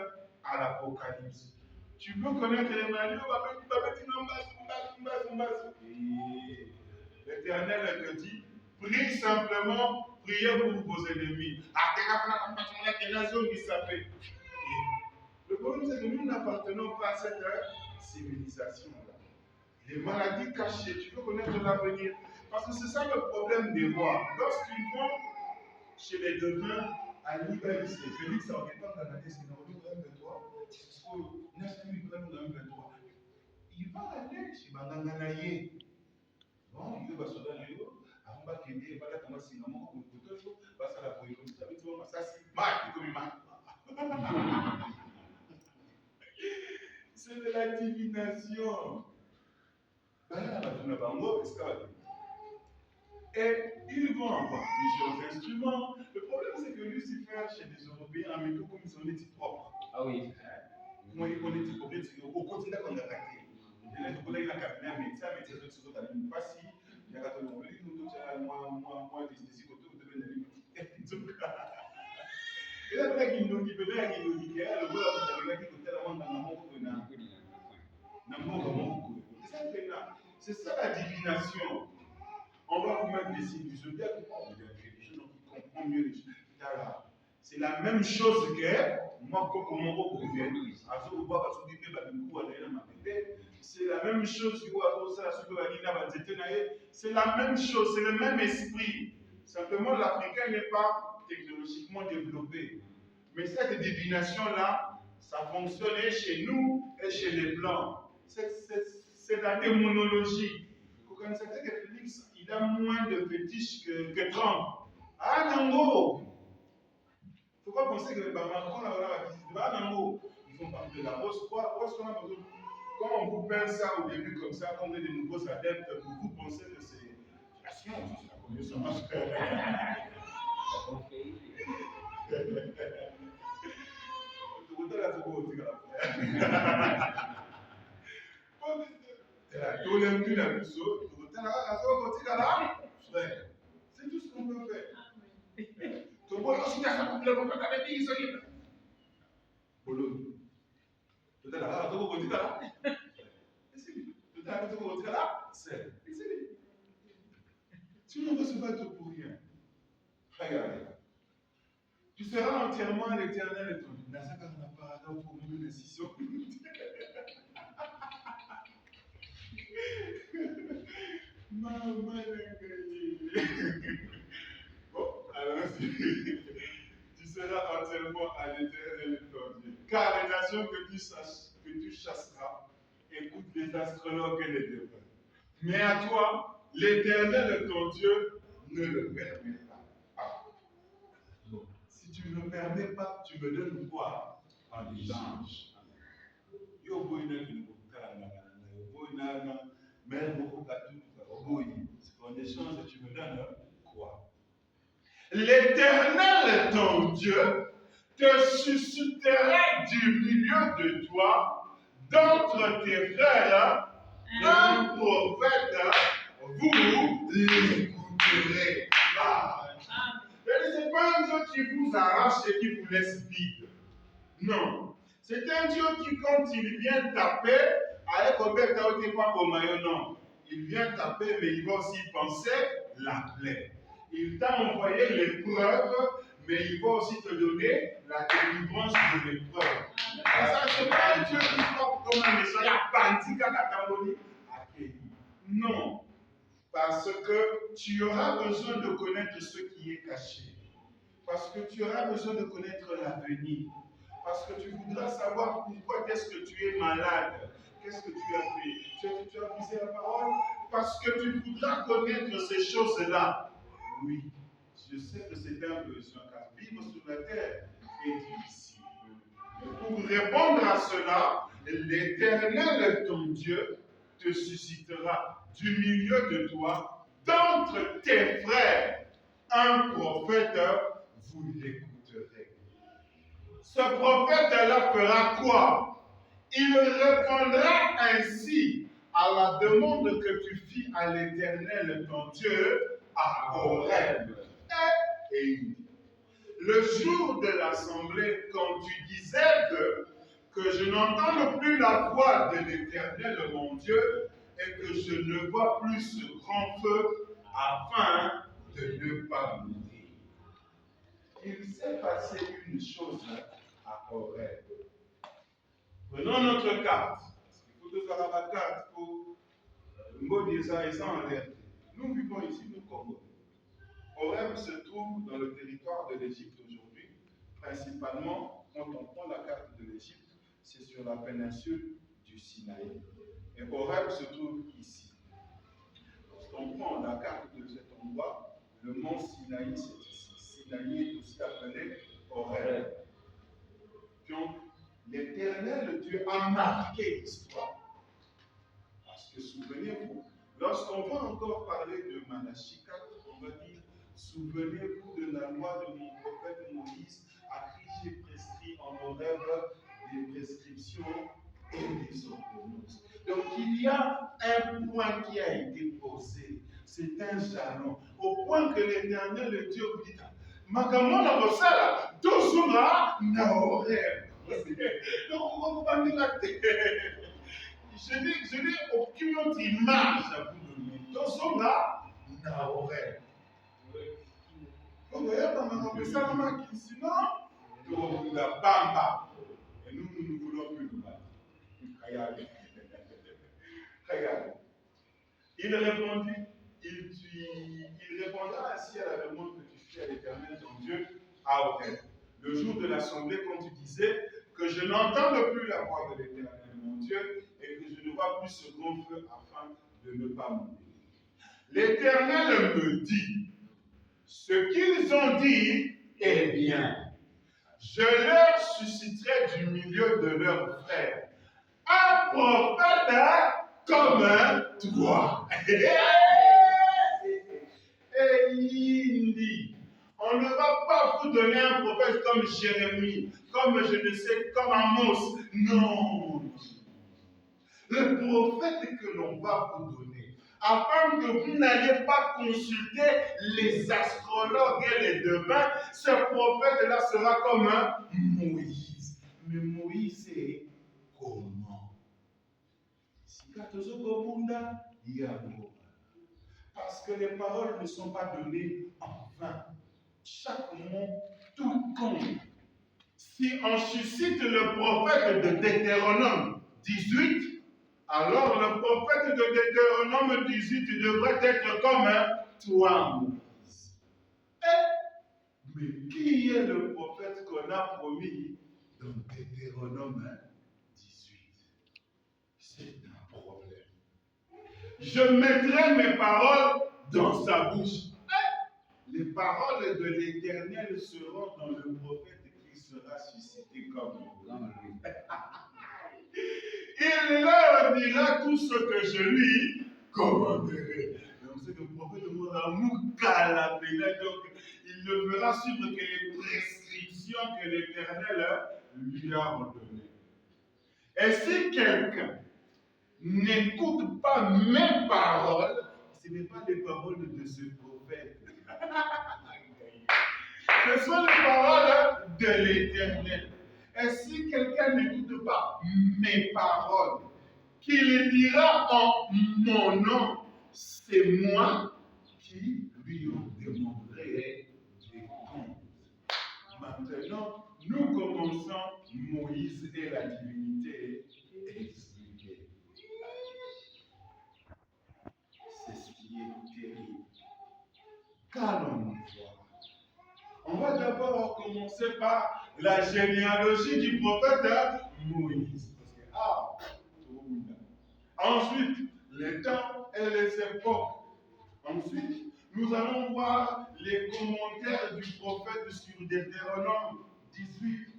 à l'Apocalypse. Tu veux connaître les malheurs? L'Éternel te dit, prie simplement, priez pour vos ennemis. Le problème, c'est que nous n'appartenons pas à cette civilisation-là. Les maladies cachées, tu veux connaître l'avenir. Parce que c'est ça le problème des rois. Lorsqu'ils vont chez les devins, à l'IBC, Félix en étant dans la destination de 23, il va aller chez Bananganaye. Bon, il va se donner avant de quitter, il va aller commencer à manger pour tout le monde, va se la poser comme ça, ça c'est mal, comme mal. C'est de la divination. Et ils vont avoir plusieurs instruments. Le problème, c'est que Lucifer, chez les Européens, en métaux comme ils ont des types propres. Ah oui. Moi, ils connaissent des problèmes, c'est au quotidien qu'on a raté. Et là, je connais la cabinet, mais ça, mais c'est ce que tu pas si. Il y a quand on dit, nous, moi, des côtés, vous devez aller. Et là, il y a qui nous dit, il y a qui nous dit, il y a le gars qui nous dit, c'est ça la divination. On va vous mettre des signes du zodiaque, des gens qui comprennent mieux les choses. C'est la même chose que moi, comment c'est la même chose que c'est la même chose, c'est le même esprit. Simplement, l'Africain n'est pas technologiquement développé. Mais cette divination-là, ça fonctionnait chez nous et chez les Blancs. C'est la démonologie. Vous connaissez que Félix, il a moins de fétiches que Trump. Ah, Nango! Il ne faut pas penser que Macron a ils font partie de la Rose. Quand on vous peint ça au début comme ça, quand vous êtes des nouveaux adeptes, vous pensez que c'est la science, c'est la connaissance. C'est tout ce qu'on peut faire. Sinon, on va se battre pour rien. Regardez. Tu seras entièrement l'Éternel et ton Dieu. Bon, alors, tu seras entièrement à l'Éternel et ton Dieu. Car les nations que tu chasseras écoutent les astrologues et les devins. Mais à toi, l'Éternel, ton Dieu, ne le permet pas. Ah. Bon. Si tu ne le permets pas, tu me donnes quoi? Un échange. C'est en échange que tu me donnes quoi? L'Éternel, ton Dieu, te suscitera du milieu de toi, d'entre tes frères, un prophète, vous l'écouterez. Ce n'est pas un Dieu qui vous arrache et qui vous laisse vide. Non. C'est un Dieu qui, quand il vient taper, non. Il vient taper, mais il va aussi penser la plaie. Il t'a envoyé l'épreuve, mais il va aussi te donner la délivrance de l'épreuve. Ça, ce n'est pas un Dieu qui frappe comme un méchant, non. Parce que tu auras besoin de connaître ce qui est caché. Parce que tu auras besoin de connaître l'avenir. Parce que tu voudras savoir pourquoi est-ce que tu es malade. Qu'est-ce que tu as fait? Tu as brisé la parole parce que tu voudras connaître ces choses-là. Oui, je sais que c'est un besoin, car vivre sur la terre est difficile. Mais pour répondre à cela, l'Éternel, ton Dieu, te suscitera du milieu de toi, d'entre tes frères, un prophète, vous l'écouterez. Ce prophète-là fera quoi? Il répondra ainsi à la demande que tu fis à l'Éternel, ton Dieu, à Horeb. Et il dit, le jour de l'assemblée, quand tu disais que je n'entende plus la voix de l'Éternel, mon Dieu, et que je ne vois plus ce grand feu, afin de ne pas mourir. Il s'est passé une chose à Horeb. Prenons notre carte. Il faut que ça la carte pour en l'air. Nous vivons ici au Congo. Horeb se trouve dans le territoire de l'Égypte aujourd'hui. Principalement, quand on prend la carte de l'Égypte, c'est sur la péninsule du Sinaï. Et Horeb se trouve ici. Lorsqu'on prend la carte de cet endroit, le mont Sinaï, c'est ici. Sinaï est aussi appelé Horeb. Donc, l'Éternel Dieu a marqué l'histoire. Parce que souvenez-vous, lorsqu'on va encore parler de Malachie 4, on va dire, souvenez-vous de la loi de mon prophète Moïse, à qui j'ai prescrit en Horeb des prescriptions et des ordonnances. Donc il y a un point qui a été posé, c'est un jalon, au point que l'Éternel Dieu vous dit, Magamona Rosala, Dozuma Naoreb. Donc on va dire la tête. Je n'ai aucune autre image à vous donner. Dozuma Naoreb. Donc, sinon, la bamba. Et nous ne voulons plus nous battre. Regardez. Il répondit, il répondra ainsi à la demande que tu fais à l'Éternel ton Dieu à Horeb. Le jour de l'assemblée, quand tu disais que je n'entende plus la voix de l'Éternel mon Dieu et que je ne vois plus ce grand feu afin de ne pas mourir. L'Éternel me dit, ce qu'ils ont dit est bien. Je leur susciterai du milieu de leurs frères un prophète comme toi. Et il dit, on ne va pas vous donner un prophète comme Jérémie, comme je ne sais, comme Amos. Non. Le prophète que l'on va vous donner, afin que vous n'alliez pas consulter les astrologues et les devins, ce prophète-là sera comme un Moïse. Mais Moïse est comment? Parce que les paroles ne sont pas données en vain. Chaque mot, tout compte. Si on suscite le prophète de Deutéronome 18, alors le prophète de Deutéronome 18 devrait être comme toi, Moïse. Mais qui est le prophète qu'on a promis dans Deutéronome 18? C'est un problème. Je mettrai mes paroles dans sa bouche. Les paroles de l'Éternel seront dans le prophète qui sera suscité comme lui. Il leur dira tout ce que je lui commanderai. Donc c'est le prophète de mon amour donc il ne fera suivre que les prescriptions que l'Éternel lui a ordonnées. Et si quelqu'un n'écoute pas mes paroles, ce n'est pas les paroles de ce prophète. Ce sont les paroles de l'Éternel. Et si quelqu'un n'écoute pas mes paroles, qu'il dira en mon nom, c'est moi qui lui en demanderai des comptes. Maintenant, nous commençons Moïse et la divinité expliquée. C'est ce qui est terrible. Qu'allons-nous voir? On va d'abord commencer par la généalogie du prophète Moïse. Ensuite, les temps et les époques. Ensuite, nous allons voir les commentaires du prophète sur Deutéronome 18.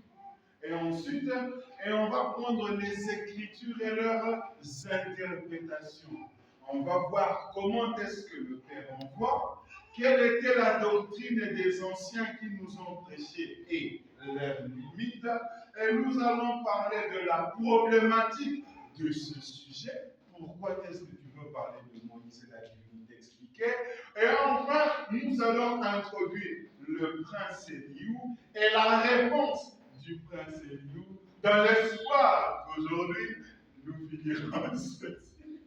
Et ensuite, on va prendre les Écritures et leurs interprétations. On va voir comment est-ce que le Père envoie, quelle était la doctrine des anciens qui nous ont prêché et leurs limites. Et nous allons parler de la problématique de ce sujet. Pourquoi est-ce que tu veux parler de Moïse et la divinité expliquée? Et enfin, nous allons introduire le prince Eliou et la réponse du prince Eliou, dans l'espoir qu'aujourd'hui, nous finirons ceci.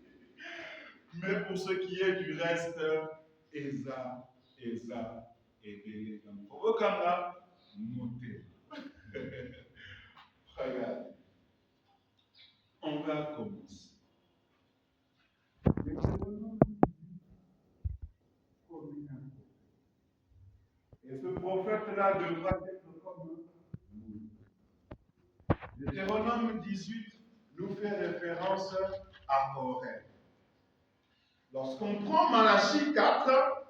Mais pour ce qui est du reste, Esa et Bélé. Donc, pour eux, comme là, notez. Regarde. On va commencer. Et ce prophète-là devra être comme nous. Deutéronome 18 nous fait référence à Horeb. Lorsqu'on prend Malachie 4,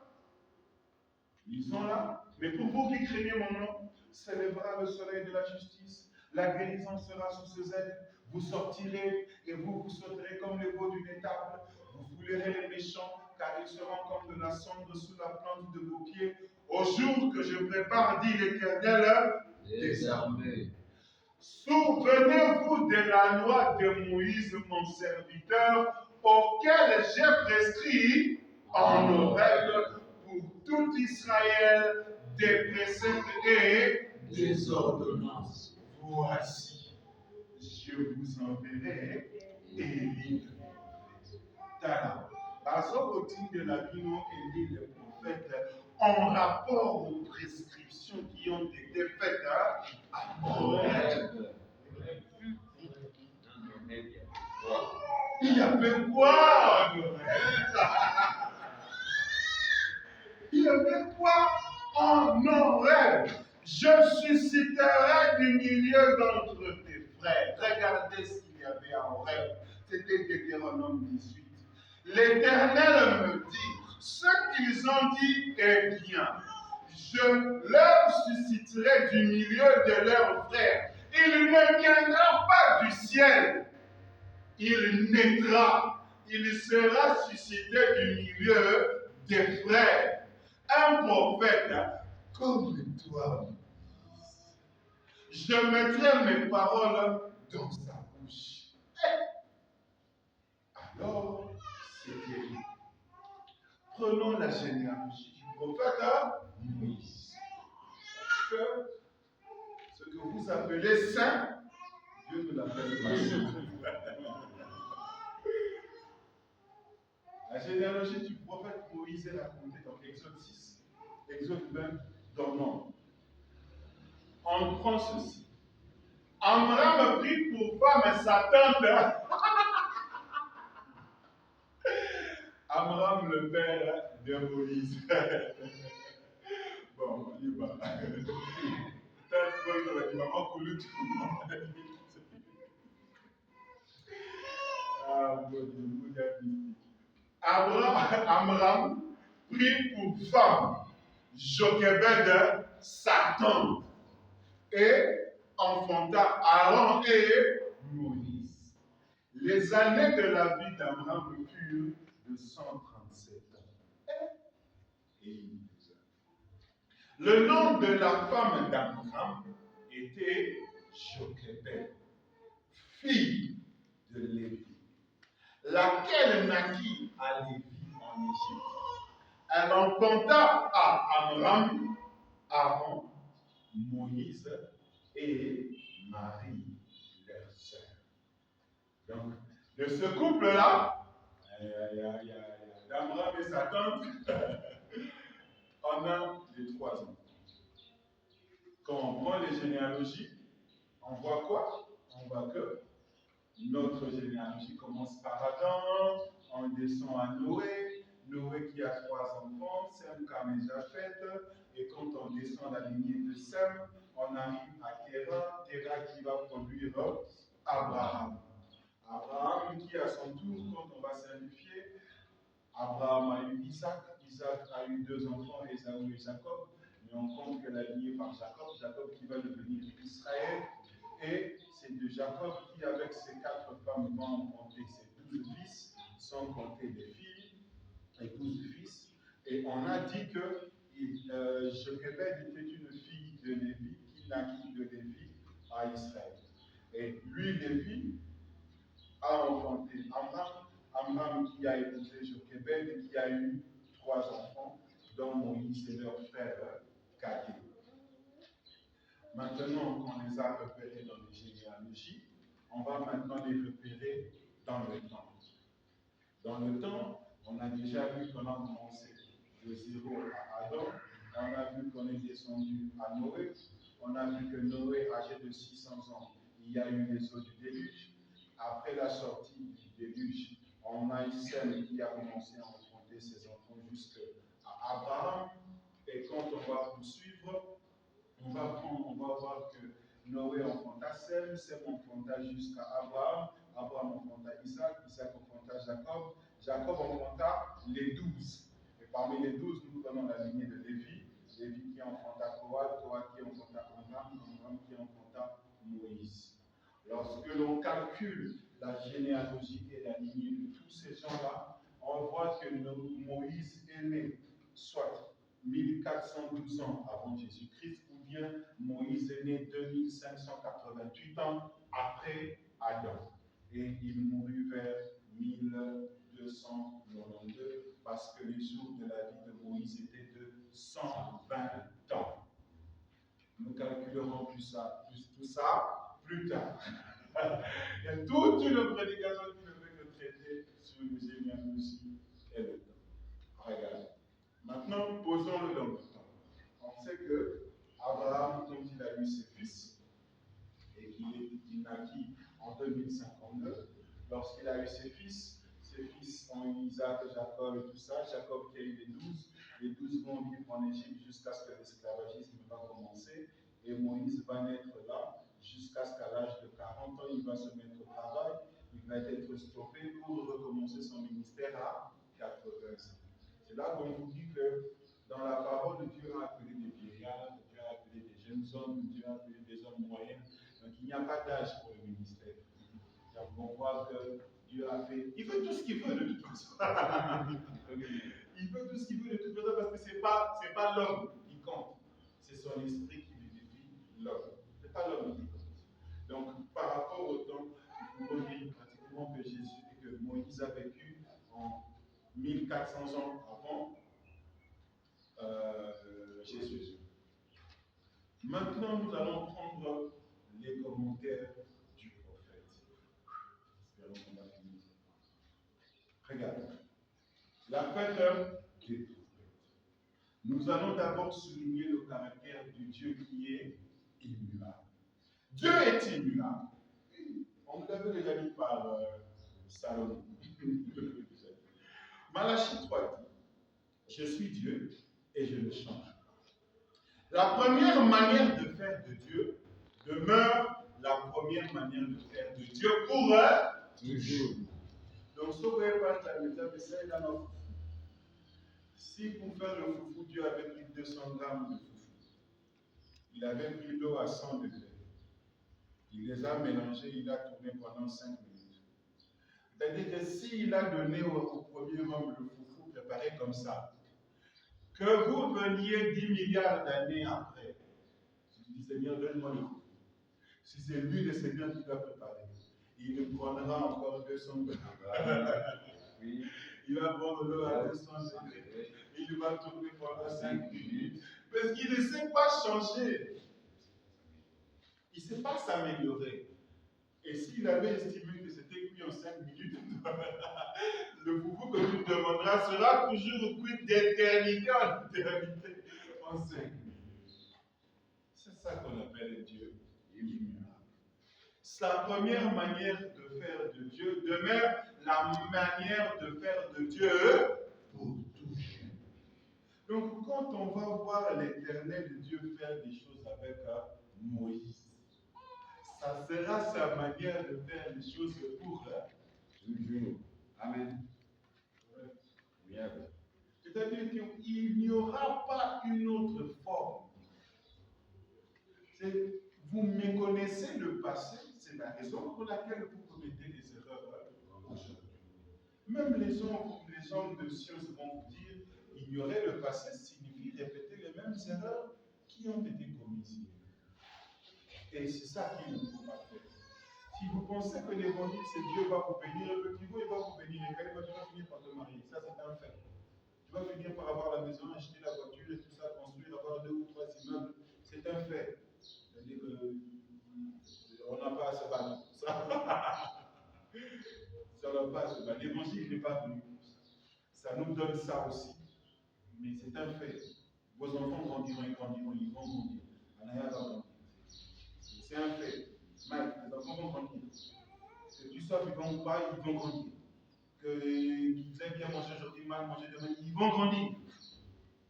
lisons là, mais pour vous qui craignez mon nom, s'élèvera le soleil de la justice, la guérison sera sous ses ailes, vous sortirez et vous sauterez comme les veaux d'une étable, vous foulerez les méchants, car ils seront comme de la cendre sous la plante de vos pieds, au jour que je prépare, dit l'Éternel, des armées. Souvenez-vous de la loi de Moïse, mon serviteur, auquel j'ai prescrit en nos règles pour tout Israël des préceptes et des ordonnances. Voici, je vous enverrai Élie. Tala. Bazokotin de la Bino Élie le prophète en rapport aux prescriptions qui ont été faites à Horeb. Il a fait quoi? Il a fait quoi en Horeb? Je susciterai du milieu d'entre tes frères. Regardez ce qu'il y avait à Horeb. C'était Deutéronome 18. L'Éternel me dit, ce qu'ils ont dit est bien. Je leur susciterai du milieu de leurs frères. Il ne viendra pas du ciel. Il naîtra. Il sera suscité du milieu des frères. Un prophète comme toi. Je mettrai mes paroles dans sa bouche. Alors, c'est guéri. Prenons la généalogie du prophète Moïse. Parce que ce que vous appelez saint, Dieu ne l'appelle pas saint. La généalogie du prophète Moïse est racontée dans Exode 6, Exode 20, dans Nombre. On prend ceci. Amram prit pour femme sa tante. Amram, le père de Moïse. Bon, on y va. Amram prit pour femme Jochebed, sa tante, et enfanta Aaron et Moïse. Les années de la vie d'Amram furent de 137 ans. Et le nom de la femme d'Amram était Jochebed, fille de Lévi, laquelle naquit à Lévi en Égypte. Elle enfanta à Amram, Aaron, Moïse et Marie, leur sœur. Donc, de ce couple-là, d'Amram et sa tante, on a les 3 ans. Quand on prend les généalogies, on voit quoi? On voit que notre généalogie commence par Adam, on descend à Noé, Noé qui a 3 enfants, Sem, Cam et Japheth, et quand on descend la lignée de Sem, on arrive à quel Abraham. Abraham qui à son tour, quand on va simplifier, Abraham a eu Isaac, Isaac a eu 2 enfants, Ésaü et Jacob, mais on compte qu'elle a lié par Jacob, Jacob qui va devenir Israël, et c'est de Jacob qui, avec ses 4 femmes, va enfanter ses 12 fils, sans compter des filles, et 12 fils. Et on a dit que Jochebed était une fille de Lévi qui naquit de Lévi à Israël. Et lui, Lévi, a enfanté Amram qui a épousé Jochebed et qui a eu 3 enfants, dont Moïse et leur frère Cadet. Maintenant qu'on les a repérés dans les généalogies, on va maintenant les repérer dans le temps. Dans le temps, on a déjà vu qu'on a commencé de 0 à Adam, on a vu qu'on est descendu à Noé, on a vu que Noé, âgé de 600 ans, il y a eu les eaux du déluge. Après la sortie du déluge, on a Sem qui a commencé à enfanter ses enfants jusqu'à Abraham. Et quand on va poursuivre, on va voir que Noé enfanta Sem, Sem enfanta jusqu'à Abraham, Abraham enfanta Isaac, Isaac enfanta Jacob, Jacob enfanta les 12. Et parmi les 12, nous prenons la lignée de Lévi, Lévi qui enfanta Kohath, Kohath qui enfanta Amram, Amram qui enfanta Moïse. Lorsque l'on calcule la généalogie et la lignée de tous ces gens-là, on voit que Moïse est né soit 1412 ans avant Jésus-Christ, ou bien Moïse est né 2588 ans après Adam. Et il mourut vers 1292 parce que les jours de la vie de Moïse étaient de 120 ans. Nous calculerons tout ça plus tard. Il y a toute une prédication qui ne fait que traiter sur les généalogies et le temps. Regardez. Maintenant, posons-le dans le temps. On sait que Abraham, quand il a eu ses fils, et qu'il naquit en 2059, lorsqu'il a eu ses fils ont eu Isaac, Jacob et tout ça, Jacob qui a eu les 12 vont vivre en Égypte jusqu'à ce que l'esclavagisme va commencer, et Moïse va naître là, jusqu'à ce qu'à l'âge de 40 ans, il va se mettre au travail, il va être stoppé pour recommencer son ministère à 80 ans. C'est là qu'on vous dit que dans la parole, Dieu a appelé des vieillards, Dieu a appelé des jeunes hommes, Dieu a appelé des hommes moyens. Donc il n'y a pas d'âge pour le ministère. Donc on voit que Dieu a fait. Il veut tout ce qu'il veut de toute façon. Il veut tout ce qu'il veut de toute façon parce que c'est pas l'homme qui compte. C'est son esprit qui vivifie l'homme. Ce n'est pas l'homme qui compte. Donc par rapport au temps, nous pouvons dire pratiquement que Jésus et que Moïse a vécu en 1400 ans avant Jésus. Maintenant, nous allons prendre les commentaires du prophète. Espérons qu'on va finir. Regardez. La fête des prophètes. Nous allons d'abord souligner le caractère du Dieu qui est immuable. Dieu est immuable. On nous l'avait déjà dit par Salomon. Malachie 3 dit, je suis Dieu et je ne change pas. La première manière de faire de Dieu demeure la première manière de faire de Dieu pour toujours. Donc, ce que vous pas la méthode, c'est dans notre foufou. Si pour faire le foufou, Dieu avait pris 200 grammes de foufou, il avait pris l'eau à 100 degrés. Il les a mélangés, il a tourné pendant 5 minutes. C'est-à-dire que s'il a donné au premier homme le foufou préparé comme ça, que vous veniez 10 milliards d'années après, je dis Seigneur, donne-moi le foufou. Si c'est lui le Seigneur qui l'a préparé, il nous prendra encore 200 grammes. Oui. Il va prendre l'eau à 200 degrés. Il va tourner pendant 5 minutes. Parce qu'il ne sait pas changer. Il ne sait pas s'améliorer. Et s'il avait estimé que c'était cuit en 5 minutes, le foufou que tu demanderas sera toujours cuit d'éternité en éternité en 5 minutes. C'est ça qu'on appelle Dieu immuable. Sa première manière de faire de Dieu demeure la manière de faire de Dieu pour toujours. Donc, quand on va voir l'Éternel Dieu faire des choses avec Moïse, ça sera sa manière de faire les choses pour Toujours. Amen. Bien. C'est-à-dire qu'il n'y aura pas une autre forme. Vous méconnaissez le passé, c'est la raison pour laquelle vous commettez des erreurs aujourd'hui. Même les hommes de science vont vous dire, ignorer le passé signifie répéter les mêmes erreurs qui ont été commises. Et c'est ça qu'il ne faut pas faire. Si vous pensez que l'évangile, c'est Dieu va vous bénir, effectivement, il va vous bénir. Et quand tu vas finir par te marier, ça c'est un fait. Tu vas finir par avoir la maison, acheter la voiture et tout ça, construire, avoir 2 ou 3 immeubles. C'est un fait. C'est-à-dire qu'on n'a pas à se battre pour ça. Ça n'a pas à se battre. L'évangile n'est pas venu pour ça. Ça nous donne ça aussi. Mais c'est un fait. Vos enfants grandiront, ils vont grandir. Anaya va grandir. C'est un fait. Mike, les enfants vont grandir. Que tu sois vivant ou pas, ils vont grandir. Qu'ils aient bien mangé aujourd'hui, mal mangé demain, ils vont grandir.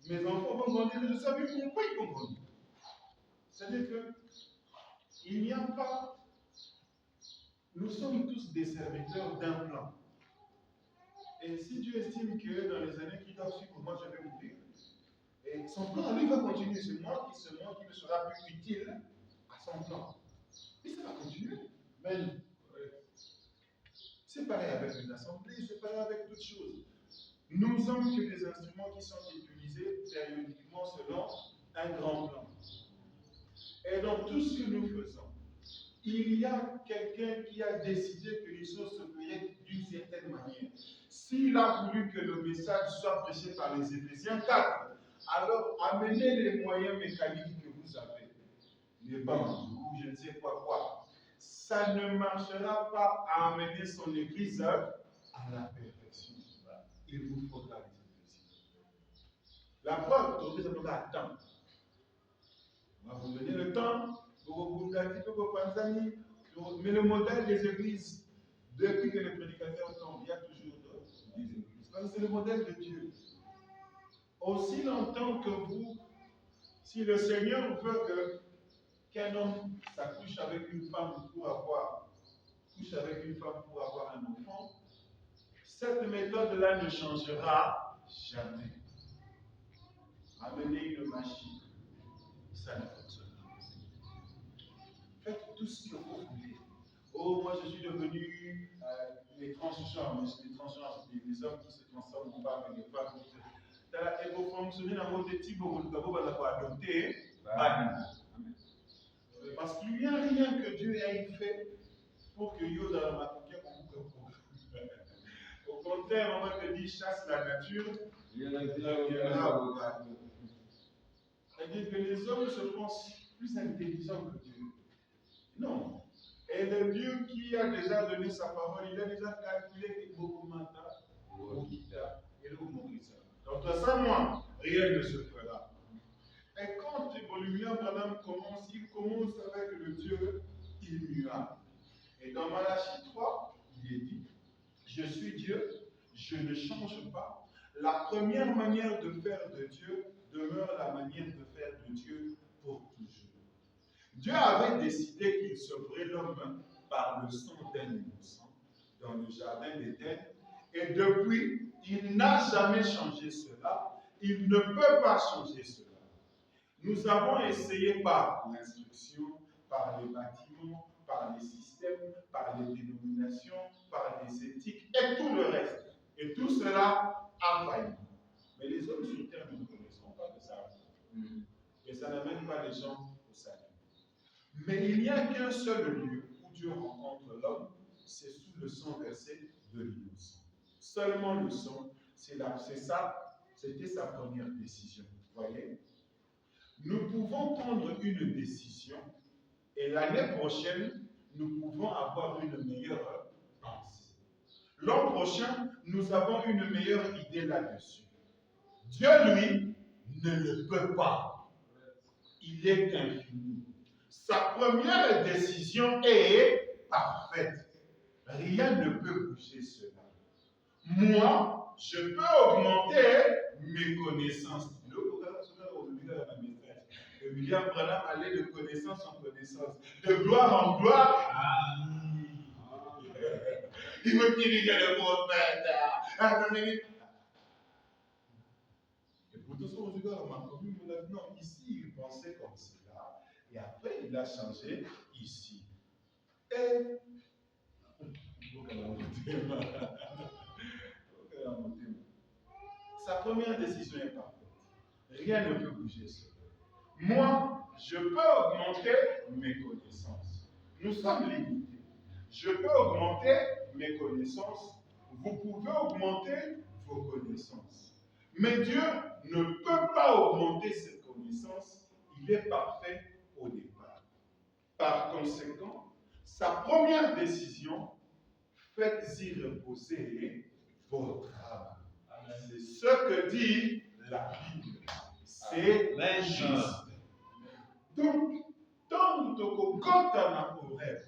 Mes enfants vont grandir, je sais vivre ou pas, ils vont grandir. C'est-à-dire qu'il n'y a pas. Nous sommes tous des serviteurs d'un plan. Et si Dieu estime que dans les années qui doivent suivre, moi je vais mourir, et son plan, lui, va continuer. C'est moi qui me sera plus utile à son plan. Et ça va continuer. Mais c'est pareil avec les assemblées, c'est pareil avec d'autres choses. Nous sommes que des instruments qui sont utilisés périodiquement selon un grand plan. Et dans tout ce que nous faisons, il y a quelqu'un qui a décidé que les choses se feraient d'une certaine manière. S'il a voulu que le message soit prêché par les Éphésiens 4, alors amenez les moyens mécaniques que vous avez, les bancs, ou je ne sais quoi. Ça ne marchera pas à amener son église à la perfection. Il vous faudra les Éphésiens. La preuve, aujourd'hui, ça nous attend. On va vous donner le temps. Mais le modèle des églises, depuis que les prédicateurs tombent, il y a toujours des églises. Parce que c'est le modèle de Dieu. Aussi longtemps que vous, si le Seigneur veut qu'un homme s'accouche avec une femme pour avoir un enfant, cette méthode-là ne changera jamais. Amener une machine, ça ne fonctionnera pas. Faites tout ce que vous voulez. Oh, moi je suis devenu les transgenres, c'est des hommes qui se transforment en femmes et des femmes qui se. Et pour fonctionner dans votre type, vous devez adopter. Parce qu'il n'y a rien que Dieu ait fait pour que Yo dans la matière. Au contraire, on va te dire chasse la nature. C'est-à-dire que les hommes se pensent plus intelligents que Dieu. Non. Et le Dieu qui a déjà donné sa parole, il a déjà calculé que Bokumata, Okita et le Mokrisa. Donc, sans moi, rien ne se fera. Et quand Bolivien Branham commence, il commence avec le Dieu immuable. Et dans Malachie 3, il est dit, je suis Dieu, je ne change pas. La première manière de faire de Dieu demeure la manière de faire de Dieu pour toujours. Dieu avait décidé qu'il sauverait l'homme par le sang d'un innocent dans le jardin d'Éden. Et depuis, il n'a jamais changé cela. Il ne peut pas changer cela. Nous avons essayé par l'instruction, par les bâtiments, par les systèmes, par les dénominations, par les éthiques et tout le reste. Et tout cela a failli. Mais les hommes sur terre ne connaisseront pas de ça. Et ça n'amène pas les gens au salut. Mais il n'y a qu'un seul lieu où Dieu rencontre l'homme, c'est sous le sang versé de l'innocent. Seulement le sang, c'était sa première décision. Vous voyez? Nous pouvons prendre une décision et l'année prochaine, nous pouvons avoir une meilleure pensée. L'an prochain, nous avons une meilleure idée là-dessus. Dieu, lui, ne le peut pas. Il est infini. Sa première décision est parfaite. Rien ne peut bouger cela. Moi, je peux augmenter mes connaissances. William Branham allait de connaissance en connaissance, de gloire en gloire. Il me dit que le prophète. Et pourtant, son regard m'a connu, il m'a dit non, ici, il pensait comme cela. Et après, il a changé ici. Et. Sa première décision est parfaite. Rien ne peut bouger cela. Moi, je peux augmenter mes connaissances. Nous sommes limités. Je peux augmenter mes connaissances. Vous pouvez augmenter vos connaissances. Mais Dieu ne peut pas augmenter ses connaissances. Il est parfait au départ. Par conséquent, sa première décision, faites-y reposer votre âme. C'est ce que dit la Bible. C'est juste. Donc, tant que rêve,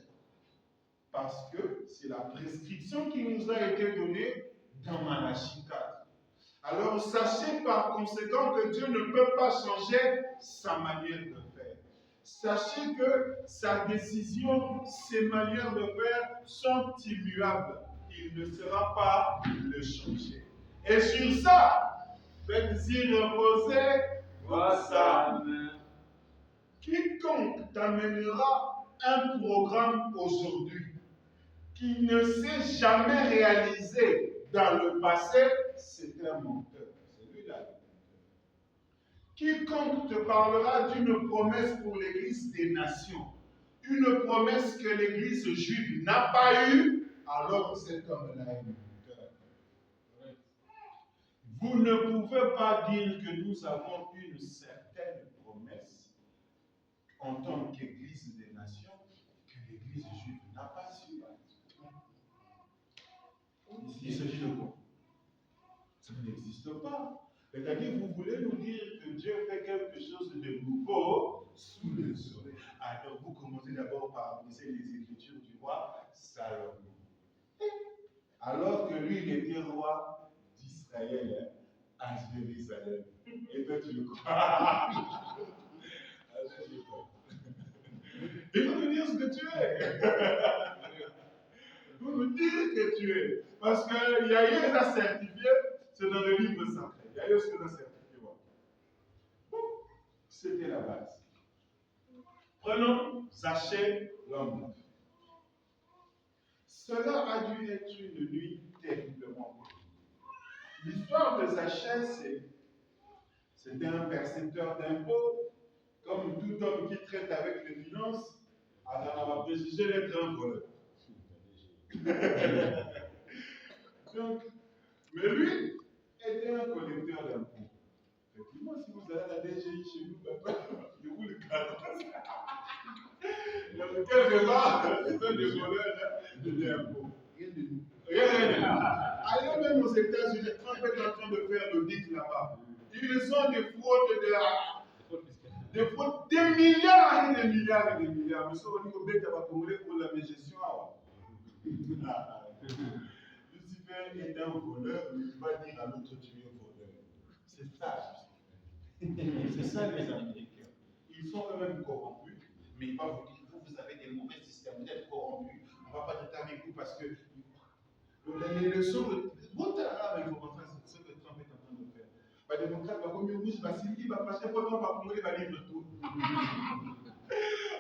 parce que c'est la prescription qui nous a été donnée dans Malachie 4. Alors, sachez par conséquent que Dieu ne peut pas changer sa manière de faire. Sachez que sa décision, ses manières de faire sont immuables. Il ne sera pas le changer. Et sur ça, faites-y reposer votre âme. Quiconque t'amènera un programme aujourd'hui qui ne s'est jamais réalisé dans le passé, c'est un menteur. C'est lui-là. Quiconque te parlera d'une promesse pour l'Église des nations, une promesse que l'Église juive n'a pas eue, alors cet homme-là est menteur. Vous ne pouvez pas dire que nous avons une certaine promesse en tant qu'Église des nations que l'Église juive n'a pas su. Il s'agit de quoi? Ça n'existe pas. C'est-à-dire, vous voulez nous dire que Dieu fait quelque chose de nouveau sous le soleil. Alors, vous commencez d'abord par briser les Écritures du roi Salomon. Alors que lui, il était roi d'Israël à Jérusalem. Et toi, tu le crois? Il faut nous dire ce que tu es. Il faut nous dire que tu es. Parce qu'il y a eu à certifier, c'est dans le livre sacré. Il y a eu ce qu'on a certifié. C'était la base. Prenons Zachée l'homme. Cela a dû être une nuit terriblement terrible. L'histoire de Zachée, c'était un percepteur d'impôts, comme tout homme qui traite avec les finances, on va préjuger d'être un voleur. Donc, mais lui était un collecteur d'impôts. Effectivement, si vous allez à la DGI chez nous, il vous le cadre. Donc, quelque part, c'est un des voleurs d'impôts. Rien. Allez même aux États-Unis, Trump est en train de faire l'audit là-bas. Ils ont des fraudes des fraudes, des milliards et des milliards et des milliards. Nous sommes au Béta pour la gestion. Lucifer est un voleur, mais il va dire à l'autre tu es un voleur. C'est ça. C'est ça les Américains. Ils sont eux-mêmes corrompus, mais il va vous dire vous avez des mauvais systèmes, vous êtes corrompus. On ne va pas traiter avec vous parce que les leçons, votre avec vos enfants, c'est ce que Trump est en train de faire. Les démocrates, comme ils rouge, il va passer pour toi, va prendre les livres tout.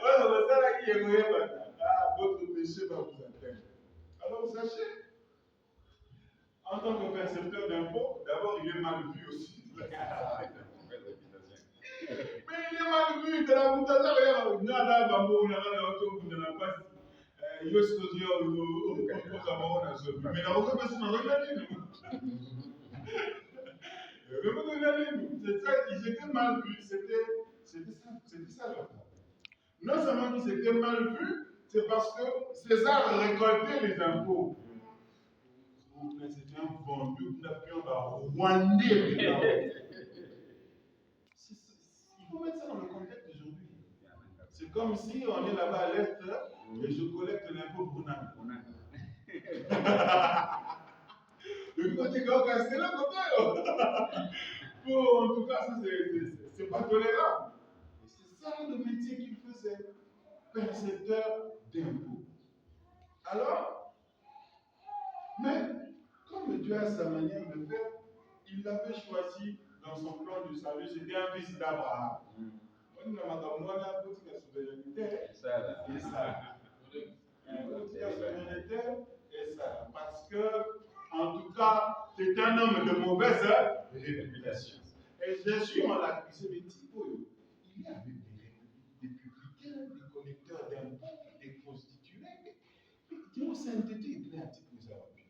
Voilà, c'est ça là qui est vrai. Votre péché va vous atteindre. Alors, sachez, en tant que percepteur d'impôts, d'abord, il est mal vu aussi. Mais il est mal vu, de la bouteille, regarde, nada, bambou, nada, on n'a pas. Il est supposé mais la route, c'est dans c'est ça, ils étaient mal vus, c'était ça leur travail. Non seulement qu'ils étaient mal vus, c'est parce que César récoltait les impôts. Mais c'était un vendu qui n'a pu rwandais. Il faut mettre ça dans le contexte d'aujourd'hui. C'est comme si on est là-bas à l'Est et je collecte l'impôt Brunei. Le côté Gauca, c'est le côté. Bon, en tout cas, ça, c'est pas tolérable. Et c'est percepteur d'impôts. Alors, mais comme Dieu a sa manière de faire, il l'avait choisi dans son plan du salut, c'était un fils d'Abraham. On a la souveraineté. C'est ça, là. Et ça. La souveraineté et ça. Parce que, en tout cas, c'est un homme de mauvaise réputation. Et Jésus, on l'a accusé de typo. Il y avait des publicains, des collecteurs d'impôts, des prostituées. Qui ont sainteté, il était un petit peu zappé.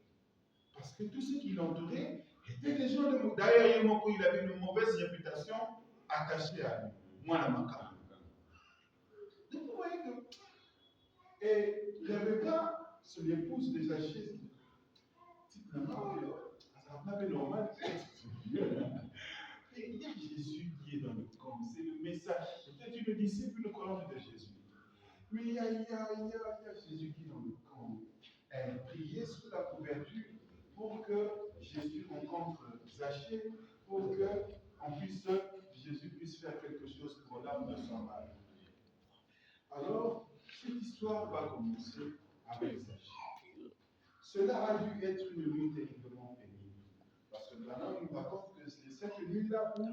Parce que tous ceux qui l'entouraient étaient des gens de mauvaise. D'ailleurs, il avait une mauvaise réputation attachée à lui. Moi, la macabre. Donc, vous voyez que. Et Rebecca, c'est l'épouse de Zachée. C'est normal. Et il y a Jésus qui est dans le camp. C'est le message. Peut-être une disciple le courage de Jésus. Mais il y a Jésus qui est dans le camp. Elle priait sous la couverture pour que Jésus rencontre Zachée, pour que Jésus puisse faire quelque chose pour l'âme de son mari. Alors, cette histoire va commencer avec Zachée. Cela a dû être une nuit terriblement pénible. Parce que maintenant, il nous raconte que c'est cette nuit-là où